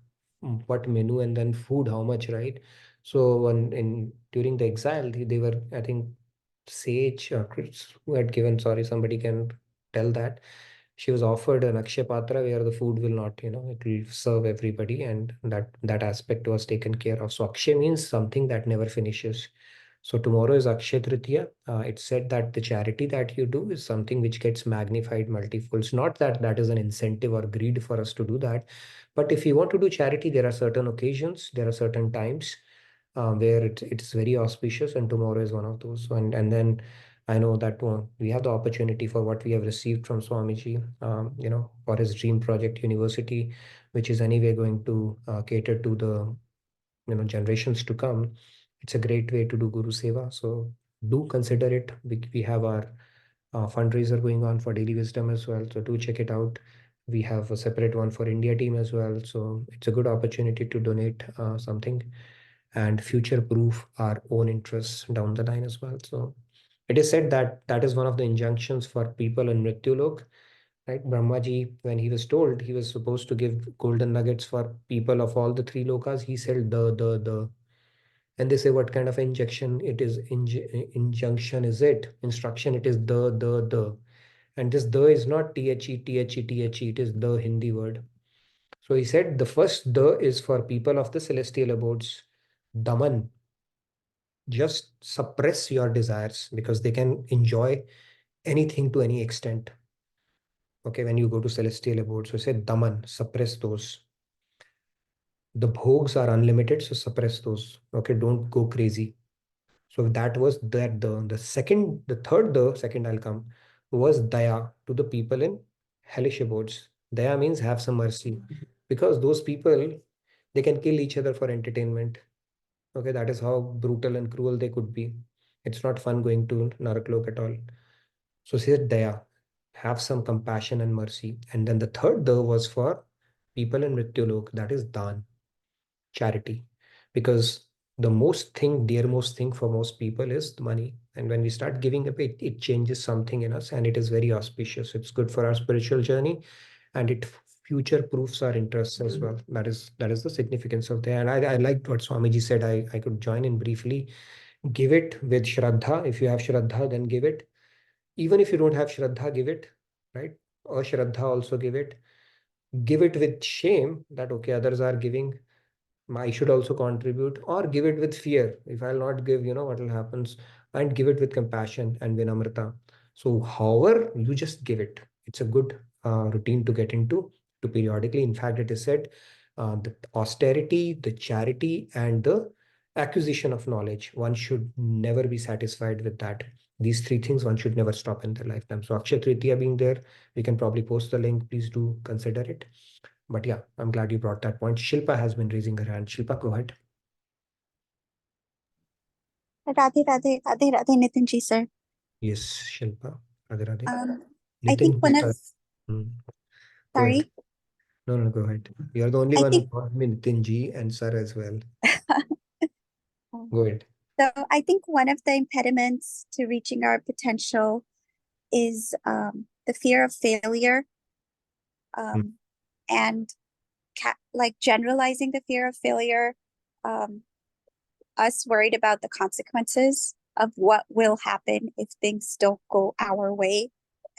what menu, and then food, how much, right? So when in during the exile, they were, I think, Sage or Chris who had given, sorry, somebody can tell that. She was offered an Akshay Patra where the food will not, it will serve everybody, and that aspect was taken care of. So Akshay means something that never finishes. So tomorrow is Akshay Tritiya. It's said that the charity that you do is something which gets magnified multiples. Not that that is an incentive or greed for us to do that, but if you want to do charity, there are certain occasions, there are certain times where it's very auspicious, and tomorrow is one of those. And then I know that we have the opportunity for what we have received from Swamiji, for his dream project university, which is anyway going to cater to the generations to come. It's a great way to do Guru Seva. So do consider it. We have our fundraiser going on for Daily Wisdom as well. So do check it out. We have a separate one for India team as well. So it's a good opportunity to donate something and future proof our own interests down the line as well. So it is said that that is one of the injunctions for people in Mrityulok, right? Brahmaji, when he was told he was supposed to give golden nuggets for people of all the three lokas, he said the. And they say, what kind of injection it is? Injunction is it? Instruction, it is the. And this the is not the, it is the Hindi word. So he said the first the is for people of the celestial abodes. Daman, just suppress your desires because they can enjoy anything to any extent. Okay, when you go to celestial abodes, so say Daman, suppress those. The bhogs are unlimited, so suppress those. Okay, don't go crazy. So that was that the second, the third, the second I'll come was daya to the people in hellish abodes. Daya means have some mercy because those people, they can kill each other for entertainment. Okay, that is how brutal and cruel they could be. It's not fun going to Naraklok at all. So say daya, have some compassion and mercy. And then the third the was for people in Mrityulok, that is dan, charity. Because the dearmost thing for most people is the money. And when we start giving away, it changes something in us, and it is very auspicious. It's good for our spiritual journey, and it future proofs our interests as well. That is the significance of that. And I liked what Swamiji said. I could join in briefly. Give it with Shraddha. If you have Shraddha, then give it. Even if you don't have Shraddha, give it, right? Or Shraddha, also give it. Give it with shame that, okay, others are giving, I should also contribute, or give it with fear. If I'll not give, what will happen? And give it with compassion and vinamrata. So, however, you just give it. It's a good routine to get into to periodically. In fact, it is said the austerity, the charity, and the acquisition of knowledge. One should never be satisfied with that. These three things one should never stop in their lifetime. So, Akshay Tritiya being there, we can probably post the link. Please do consider it. But yeah, I'm glad you brought that point. Shilpa has been raising her hand. Shilpa, go ahead. Radhe, Radhe, Radhe, Radhe, Nitin ji, sir. Yes, Shilpa. Radhe Radhe. I think Nitin ji, one of, sir. Go ahead. sorry, No, go ahead. You're the only I one who think, called me Nitin ji and sir as well. Go ahead. so I think one of the impediments to reaching our potential is the fear of failure, and like generalizing the fear of failure, us worried about the consequences of what will happen if things don't go our way.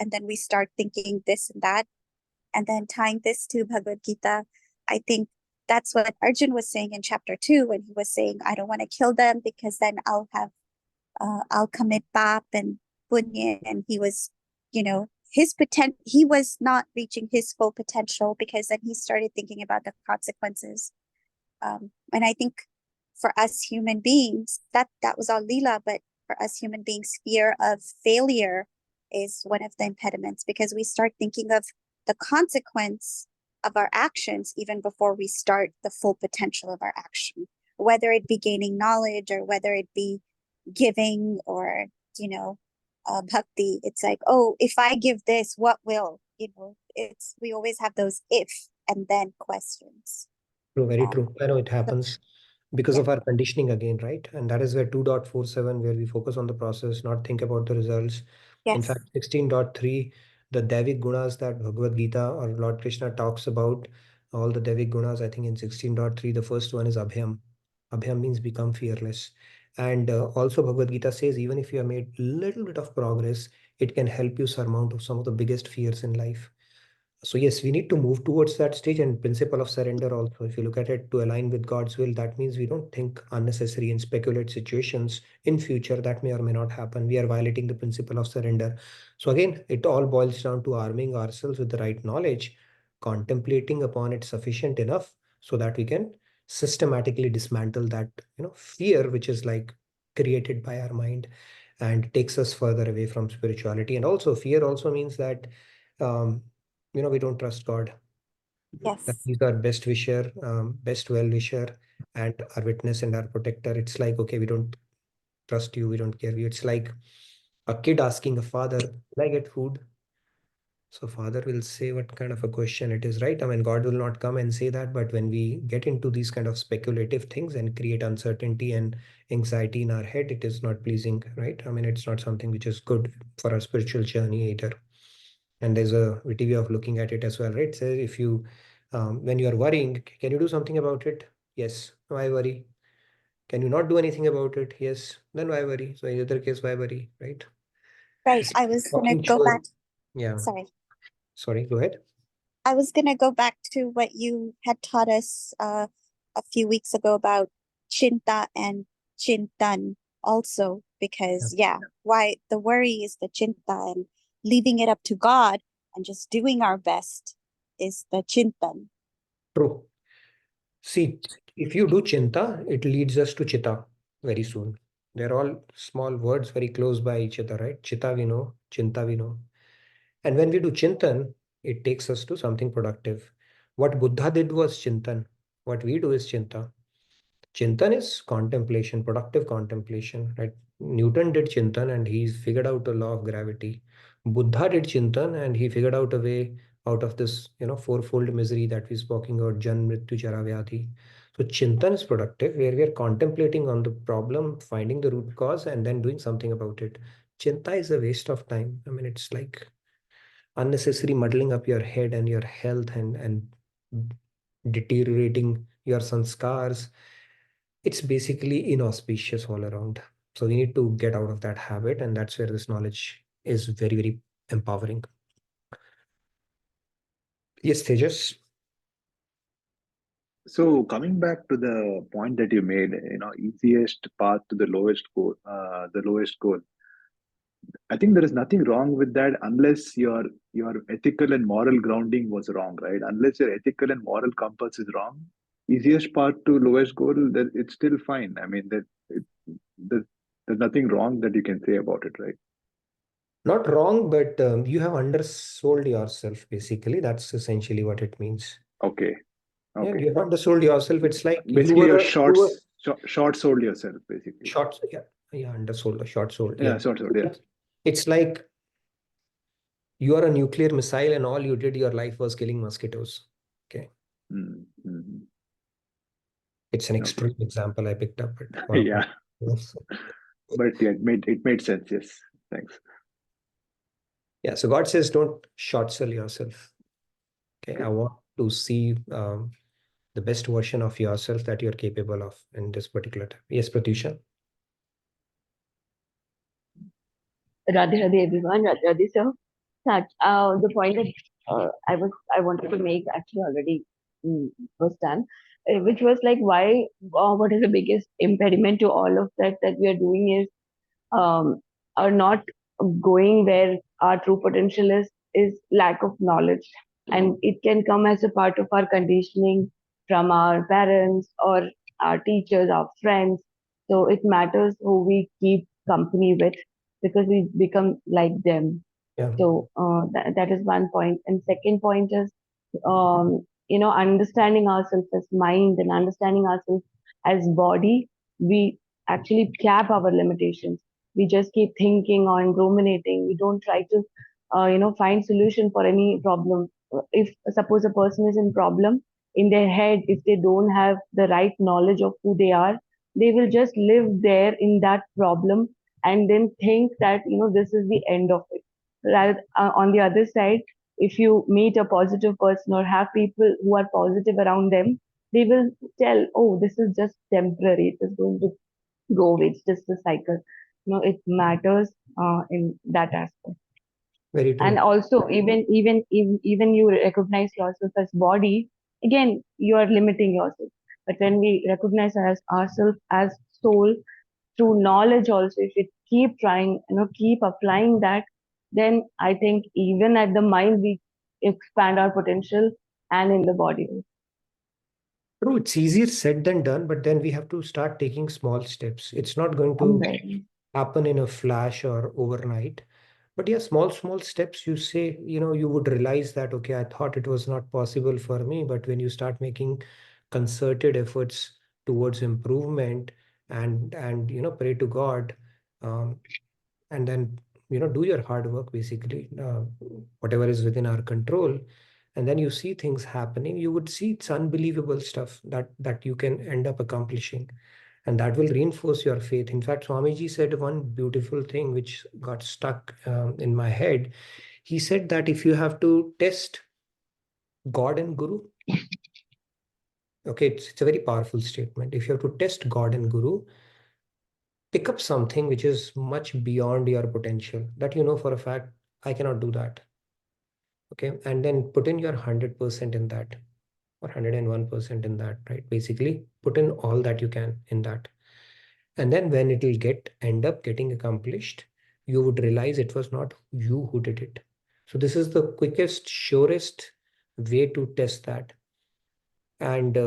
And then we start thinking this and that. And then tying this to Bhagavad Gita, I think that's what Arjun was saying in chapter 2 when he was saying, I don't want to kill them because then I'll commit pap and punya. And he was, he was not reaching his full potential because then he started thinking about the consequences. And I think for us human beings, that was all Leela, but for us human beings, fear of failure is one of the impediments because we start thinking of the consequence of our actions even before we start the full potential of our action, whether it be gaining knowledge or whether it be giving or, bhakti. It's like, oh, if I give this, what will, we always have those if and then questions. True, very true. I know it happens because Yeah. of our conditioning again, right? And that is where 2.47, where we focus on the process, not think about the results. In Yes. fact, 16.3, the Devik gunas that Bhagavad Gita or Lord Krishna talks about, all the Devik gunas, I think in 16.3, the first one is Abhyam. Abhyam means become fearless. And also Bhagavad Gita says, even if you have made little bit of progress, it can help you surmount some of the biggest fears in life. So yes, we need to move towards that stage, and principle of surrender also. If you look at it, to align with God's will, that means we don't think unnecessary and speculate situations in future that may or may not happen. We are violating the principle of surrender. So again, it all boils down to arming ourselves with the right knowledge, contemplating upon it sufficient enough so that we can systematically dismantle that fear which is like created by our mind and takes us further away from spirituality. And also fear also means that um, we don't trust God. That Yes. he's our best wisher, best well wisher, and our witness and our protector. It's like, okay, we don't trust you, we don't care you. It's like a kid asking a father, "Will I get food?" So father will say what kind of a question it is, right? I mean, God will not come and say that, but when we get into these kind of speculative things and create uncertainty and anxiety in our head, it is not pleasing, right? I mean, it's not something which is good for our spiritual journey either. And there's a witty way of looking at it as well, right? So if you, when you are worrying, can you do something about it? Yes. Why worry? Can you not do anything about it? Yes. Then why worry? So in either case, why worry, right? Right. It's I was going to talking go shows. back. Yeah. Sorry. Sorry, go ahead. I was going to go back to what you had taught us a few weeks ago about chinta and chintan also, because, why the worry is the chinta and leaving it up to God and just doing our best is the chintan. True. See, if you do chinta, it leads us to chitta very soon. They're all small words very close by each other, right? Chitta we know, chinta we know. And when we do chintan, it takes us to something productive. What Buddha did was chintan. What we do is chinta. Chintan is contemplation, productive contemplation, right? Newton did Chintan and he figured out the law of gravity. Buddha did Chintan and he figured out a way out of this, fourfold misery that we're speaking about, Jan, Mrityu, Chara, Vyadhi. So Chintan is productive, where we are contemplating on the problem, finding the root cause, and then doing something about it. Chinta is a waste of time. I mean, it's like unnecessary muddling up your head and your health and deteriorating your sanskars. It's basically inauspicious all around. So we need to get out of that habit, and that's where this knowledge is very, very empowering. Yes, Tejas. So coming back to the point that you made, easiest path to the lowest goal, I think there is nothing wrong with that unless your ethical and moral grounding was wrong, right? Unless your ethical and moral compass is wrong, easiest path to lowest goal, that it's still fine. I mean, there's, there's nothing wrong that you can say about it, right? Not wrong, but you have undersold yourself, basically. That's essentially what it means. Okay. Yeah, Okay. you have undersold yourself. It's like Basically, you're you were short sold yourself, basically. short, yeah, undersold or short sold. Yeah, Yeah. short sold. Yeah. It's like you are a nuclear missile and all you did your life was killing mosquitoes. Okay. Mm-hmm. It's an Okay. extreme example I picked up, but Yeah. But yeah, it made sense. Yes. Thanks. yeah. So God says, don't short sell yourself. Okay. I want to see the best version of yourself that you're capable of in this particular time. Yes, Pratyusha. Radhe Radhe everyone, Radhe Radhe sir. The point that I wanted to make actually already was done, which was like why what is the biggest impediment to all of that we are doing is are not going where our true potential is lack of knowledge, and it can come as a part of our conditioning from our parents or our teachers, our friends. So it matters who we keep company with because we become like them. Yeah. So that is one point. And second point is, understanding ourselves as mind and understanding ourselves as body. We actually cap our limitations. We just keep thinking on ruminating. We don't try to, find solution for any problem. If suppose a person is in problem in their head, if they don't have the right knowledge of who they are, they will just live there in that problem and then think that this is the end of it. Rather, on the other side, if you meet a positive person or have people who are positive around them, they will tell, oh, this is just temporary, it is going to go away, it's just a cycle. It matters in that aspect. Very true. And also, even you recognize yourself as body, again you are limiting yourself. But when we recognize ourselves as soul through knowledge also, if we keep trying, keep applying that, then I think even at the mind we expand our potential and in the body. True, it's easier said than done, but then we have to start taking small steps. It's not going to happen in a flash or overnight. But yeah, small steps, you say, you would realize that, okay, I thought it was not possible for me. But when you start making concerted efforts towards improvement and pray to God, and then, do your hard work, basically, whatever is within our control, and then you see things happening, you would see it's unbelievable stuff that you can end up accomplishing, and that will reinforce your faith. In fact, Swamiji said one beautiful thing which got stuck in my head. He said that if you have to test God and Guru, okay, it's a very powerful statement. If you have to test God and Guru, pick up something which is much beyond your potential, that for a fact, I cannot do that. Okay, and then put in your 100% in that, or 101% in that, right? Basically, put in all that you can in that. And then when it will end up getting accomplished, you would realize it was not you who did it. So this is the quickest, surest way to test that. And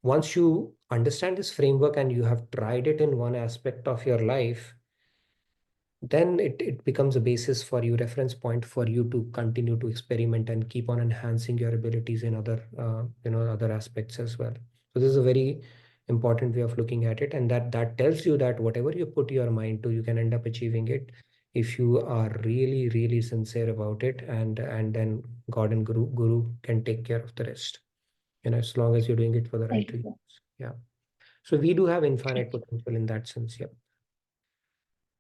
once you understand this framework and you have tried it in one aspect of your life, then it becomes a basis for you, reference point for you to continue to experiment and keep on enhancing your abilities in other aspects as well. So this is a very important way of looking at it, and that tells you that whatever you put your mind to, you can end up achieving it if you are really, really sincere about it, and then God and Guru can take care of the rest, as long as you're doing it for the right reasons. Yeah. So we do have infinite potential in that sense. Yep.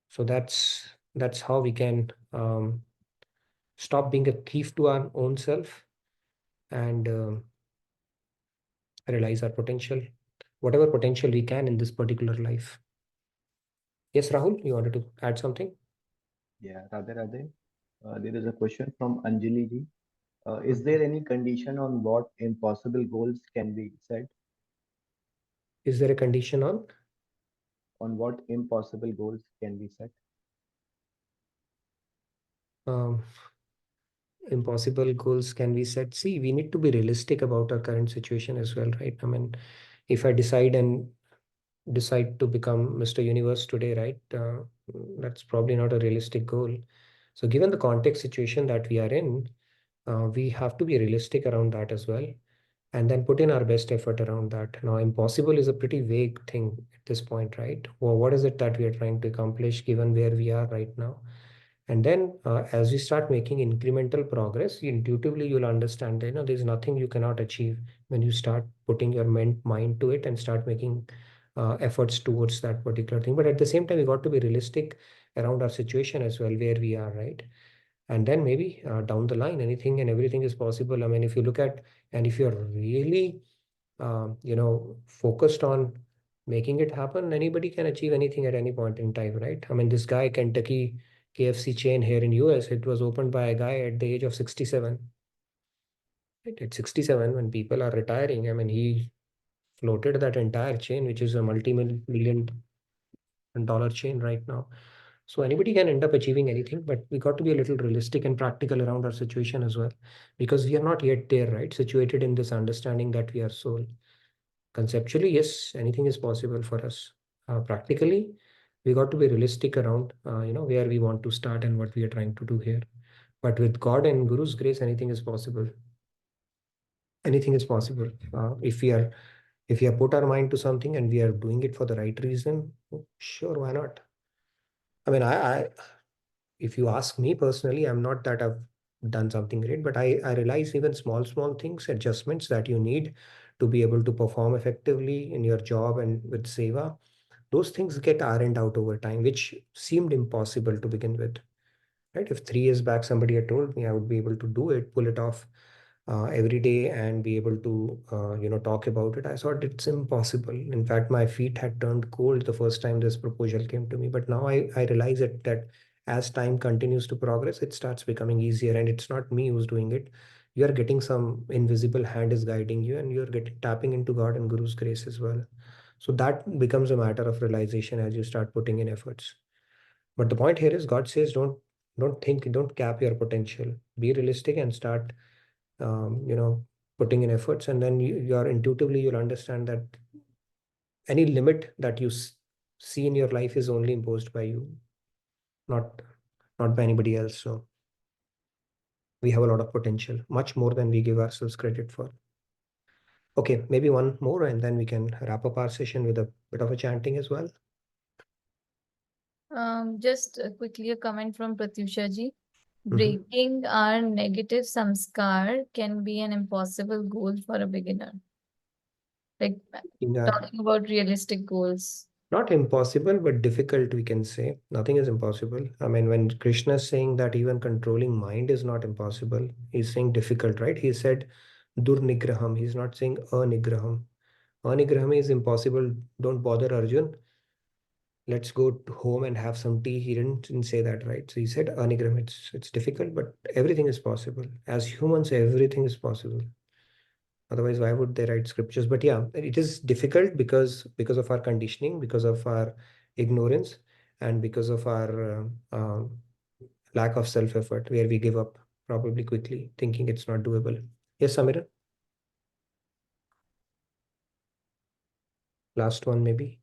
So that's how we can stop being a thief to our own self and realize our potential, whatever potential we can in this particular life. Yes, Rahul, you wanted to add something? Yeah, Radhe Radhe. There is a question from Anjali ji. Is there any condition on what impossible goals can be set? Is there a condition on? On what impossible goals can be set? Um, impossible goals can be set. See, we need to be realistic about our current situation as well, right? I mean, if I decide to become Mr. Universe today, right? That's probably not a realistic goal. So given the context situation that we are in, we have to be realistic around that as well, and then put in our best effort around that. Now, impossible is a pretty vague thing at this point, right? Well, what is it that we are trying to accomplish given where we are right now? And then as we start making incremental progress, intuitively you'll understand that, there's nothing you cannot achieve when you start putting your mind to it and start making efforts towards that particular thing. But at the same time, we got to be realistic around our situation as well, where we are, right? And then maybe down the line, anything and everything is possible. I mean, if you look at, and if you're really focused on making it happen, anybody can achieve anything at any point in time, right? I mean, this guy, Kentucky KFC chain here in US, it was opened by a guy at the age of 67. Right? At 67, when people are retiring, I mean, he floated that entire chain, which is a multi-million dollar chain right now. So anybody can end up achieving anything, but we got to be a little realistic and practical around our situation as well, because we are not yet there, right? Situated in this understanding that we are soul. Conceptually, yes, anything is possible for us. Practically, we got to be realistic around, where we want to start and what we are trying to do here. But with God and Guru's grace, anything is possible. Anything is possible. If we have put our mind to something and we are doing it for the right reason, sure, why not? I mean, if you ask me personally, I'm not that I've done something great, but I realize even small things, adjustments that you need to be able to perform effectively in your job and with Seva, those things get ironed out over time, which seemed impossible to begin with. Right? If 3 years back somebody had told me I would be able to do it, pull it off every day and be able to, talk about it, I thought it's impossible. In fact, my feet had turned cold the first time this proposal came to me. But now I realize that as time continues to progress, it starts becoming easier. And it's not me who's doing it. You are getting some invisible hand is guiding you, and you're getting tapping into God and Guru's grace as well. So that becomes a matter of realization as you start putting in efforts. But the point here is God says don't cap your potential. Be realistic and start putting in efforts, and then you're intuitively you'll understand that any limit that you see in your life is only imposed by you, not by anybody else. So we have a lot of potential, much more than we give ourselves credit for. Okay, maybe one more, and then we can wrap up our session with a bit of a chanting as well. Just quickly a comment from Pratyusha ji. Mhm. Breaking our negative samskar can be an impossible goal for a beginner. Like talking about realistic goals. Not impossible, but difficult, we can say. Nothing is impossible. I mean, when Krishna is saying that even controlling mind is not impossible, he's saying difficult, right? He said durnigraham. He's not saying anigraham. Anigraham is impossible. Don't bother, Arjun. Let's go home and have some tea. He didn't say that, right? So he said anigraham. It's difficult, but everything is possible. As humans, everything is possible. Otherwise, why would they write scriptures? But yeah, it is difficult because of our conditioning, because of our ignorance, and because of our lack of self-effort, where we give up probably quickly, thinking it's not doable. Yes, Samira? Last one, maybe.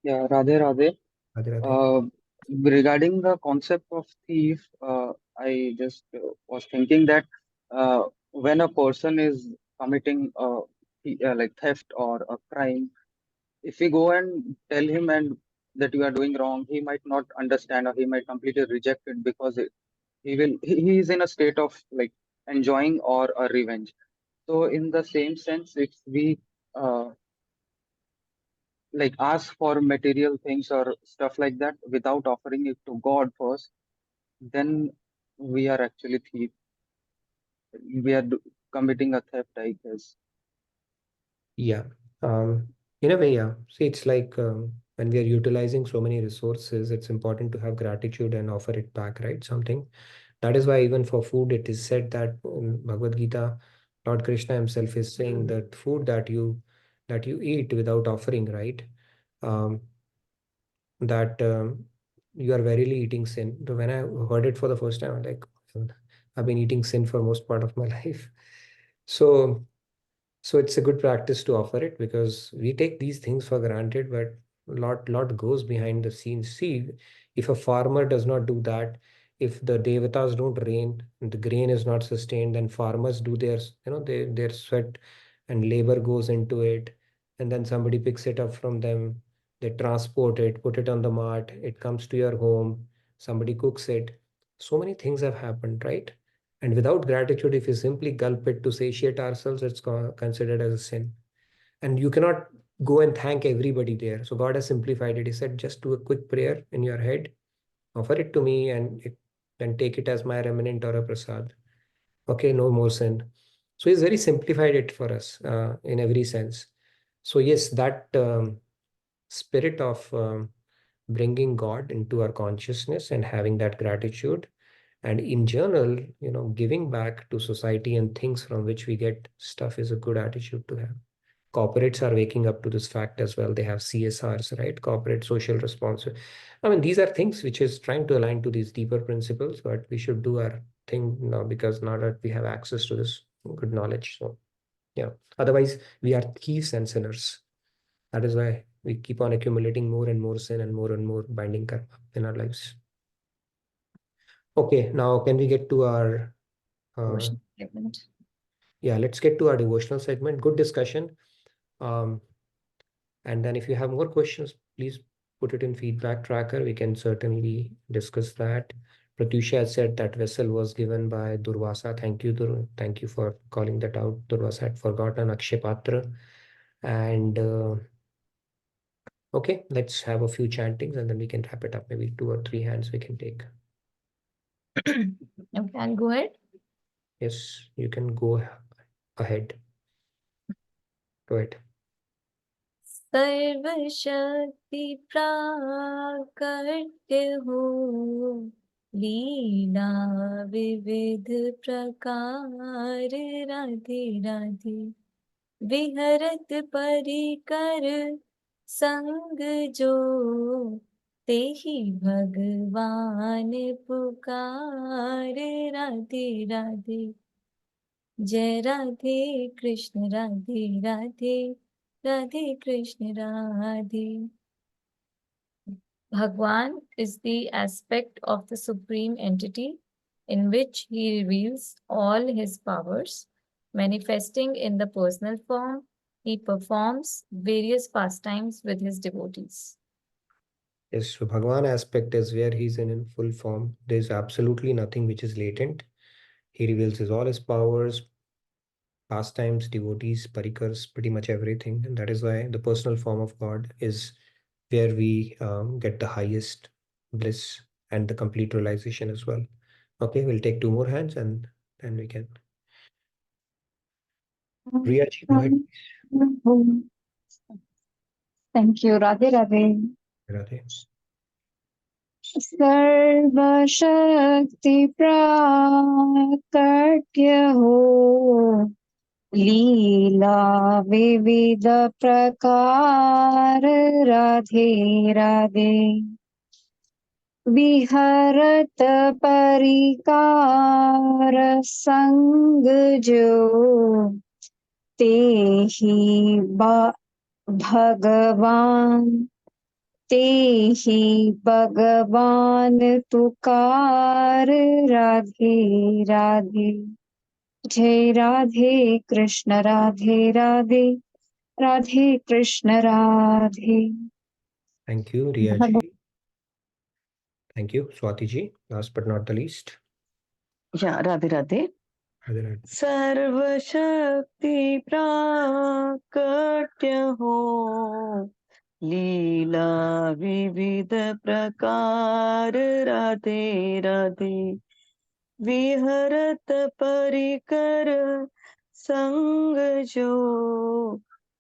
Yeah, Radhe Radhe. Radhe Radhe. Regarding the concept of thief, I just was thinking that when a person is committing like theft or a crime, if we go and tell him and that you are doing wrong, he might not understand or he might completely reject it because he is in a state of like enjoying or a revenge. So in the same sense, if we uh, like ask for material things or stuff like that without offering it to God first, then we are actually thief. We are committing a theft, I guess. Yeah. In a way, yeah. See, it's like when we are utilizing so many resources, it's important to have gratitude and offer it back, right? Something. That is why even for food, it is said that in Bhagavad Gita, Lord Krishna himself is saying that food that you eat without offering, right? Um, that you are verily eating sin. So when I heard it for the first time, I'm like, "Oh, I've been eating sin for most part of my life." So so it's a good practice to offer it because we take these things for granted, but lot goes behind the scenes. See, if a farmer does not do that, if the devatas don't rain, and the grain is not sustained, then farmers do their sweat and labor goes into it, and then somebody picks it up from them. They transport it, put it on the mart, it comes to your home, somebody cooks it. So many things have happened, right? And without gratitude, if you simply gulp it to satiate ourselves, it's considered as a sin. And you cannot go and thank everybody there. So God has simplified it. He said, just do a quick prayer in your head, offer it to me, and then take it as my remnant or a prasad. Okay, no more sin. So he's very simplified it for us in every sense. So yes, that spirit of bringing God into our consciousness and having that gratitude, and in general, giving back to society and things from which we get stuff is a good attitude to have. Corporates are waking up to this fact as well. They have CSRs, right? Corporate social responsibility. I mean, these are things which is trying to align to these deeper principles, but we should do our thing now because now that we have access to this good knowledge. So yeah, otherwise we are thieves and sinners. That is why we keep on accumulating more and more binding karma in our lives. Okay, now can we get to our Devotional segment. yeah, let's get to our devotional segment. Good discussion. And then if you have more questions, please put it in feedback tracker. We can certainly discuss that. Pratyusha has said that vessel was given by Durvasa. Thank you, Thank you for calling that out. Durvasa had forgotten Akshay Patra. And okay, let's have a few chantings and then we can wrap it up. Maybe 2 or 3 hands we can take. Okay, I'll go ahead. Yes, you can go ahead. Go ahead. सर्व शक्ति प्राकट्य हो, लीला विविध प्रकार, राधे राधे। विहरत परिकर संग जो, तेहि भगवान पुकार, राधे राधे। जय Radhe Krishna Radhe Radhe, Radhe Krishna Radhe. Bhagwan is the aspect of the Supreme Entity in which he reveals all his powers. Manifesting in the personal form, he performs various pastimes with his devotees. Yes, so Bhagwan aspect is where he's in full form. There's absolutely nothing which is latent. He reveals all his powers, pastimes, devotees, parikars, pretty much everything. And that is why the personal form of God is where we get the highest bliss and the complete realization as well. Okay, we'll take 2 more hands and then we can. Riyaji, go ahead. Thank you. Radhe Radhe. Radhe. सर्वशक्ति प्राकट्य हो, लीला विविध प्रकार, राधे राधे। विहरत परिकार संग जो, तेहि भगवान तेहि भगवान तुकार, राधे राधे। जय Radhe Krishna Radhe Radhe, Radhe Krishna Radhe. Thank you, Riyaji. Thank you, Swati ji. Last but not the least. Yeah, Radhe Radhe. Radhe Radhe. सर्वशक्ति प्राकट्य हो, लीला विविध प्रकार राधे राधे विहरत परिकर संग जो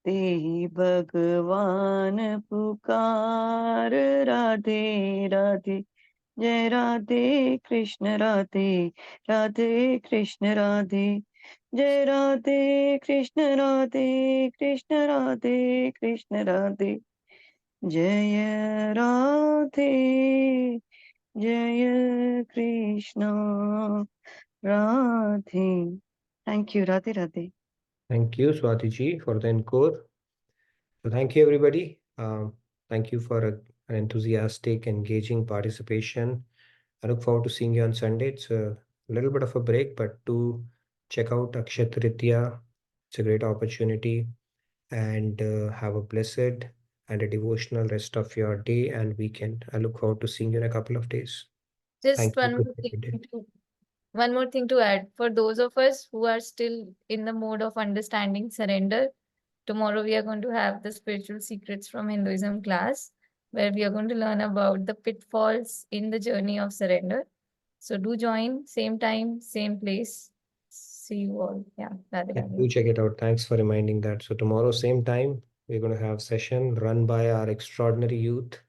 तेहि भगवान पुकार राधे राधे जय राधे कृष्ण राधे राधे कृष्ण राधे जय राधे कृष्ण राधे कृष्ण राधे कृष्ण राधे जय राधे जय Krishna Radhe thank you Radhe Radhe Thank you, Swati ji, for the encore. So thank you, everybody. Thank you for an enthusiastic, engaging participation. I look forward to seeing you on Sunday. It's a little bit of a break, but do check out Akshay Tritiya. It's a great opportunity, and have a blessed and a devotional rest of your day and weekend. I look forward to seeing you in a couple of days. Just Thank you. one more Good day. one more thing to add. For those of us who are still in the mode of understanding surrender, tomorrow we are going to have the spiritual secrets from Hinduism class, where we are going to learn about the pitfalls in the journey of surrender. So do join, same time, same place. See you all. Yeah, Radhe Yeah, Radhe. do check it out. Thanks for reminding that. So tomorrow, same time, we're going to have session run by our extraordinary youth.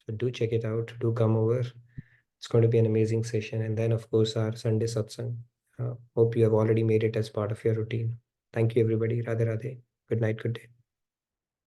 So do check it out. Do come over. It's going to be an amazing session. And then, of course, our Sunday satsang. Hope you have already made it as part of your routine. Thank you, everybody. Radhe Radhe. Good night. Good day.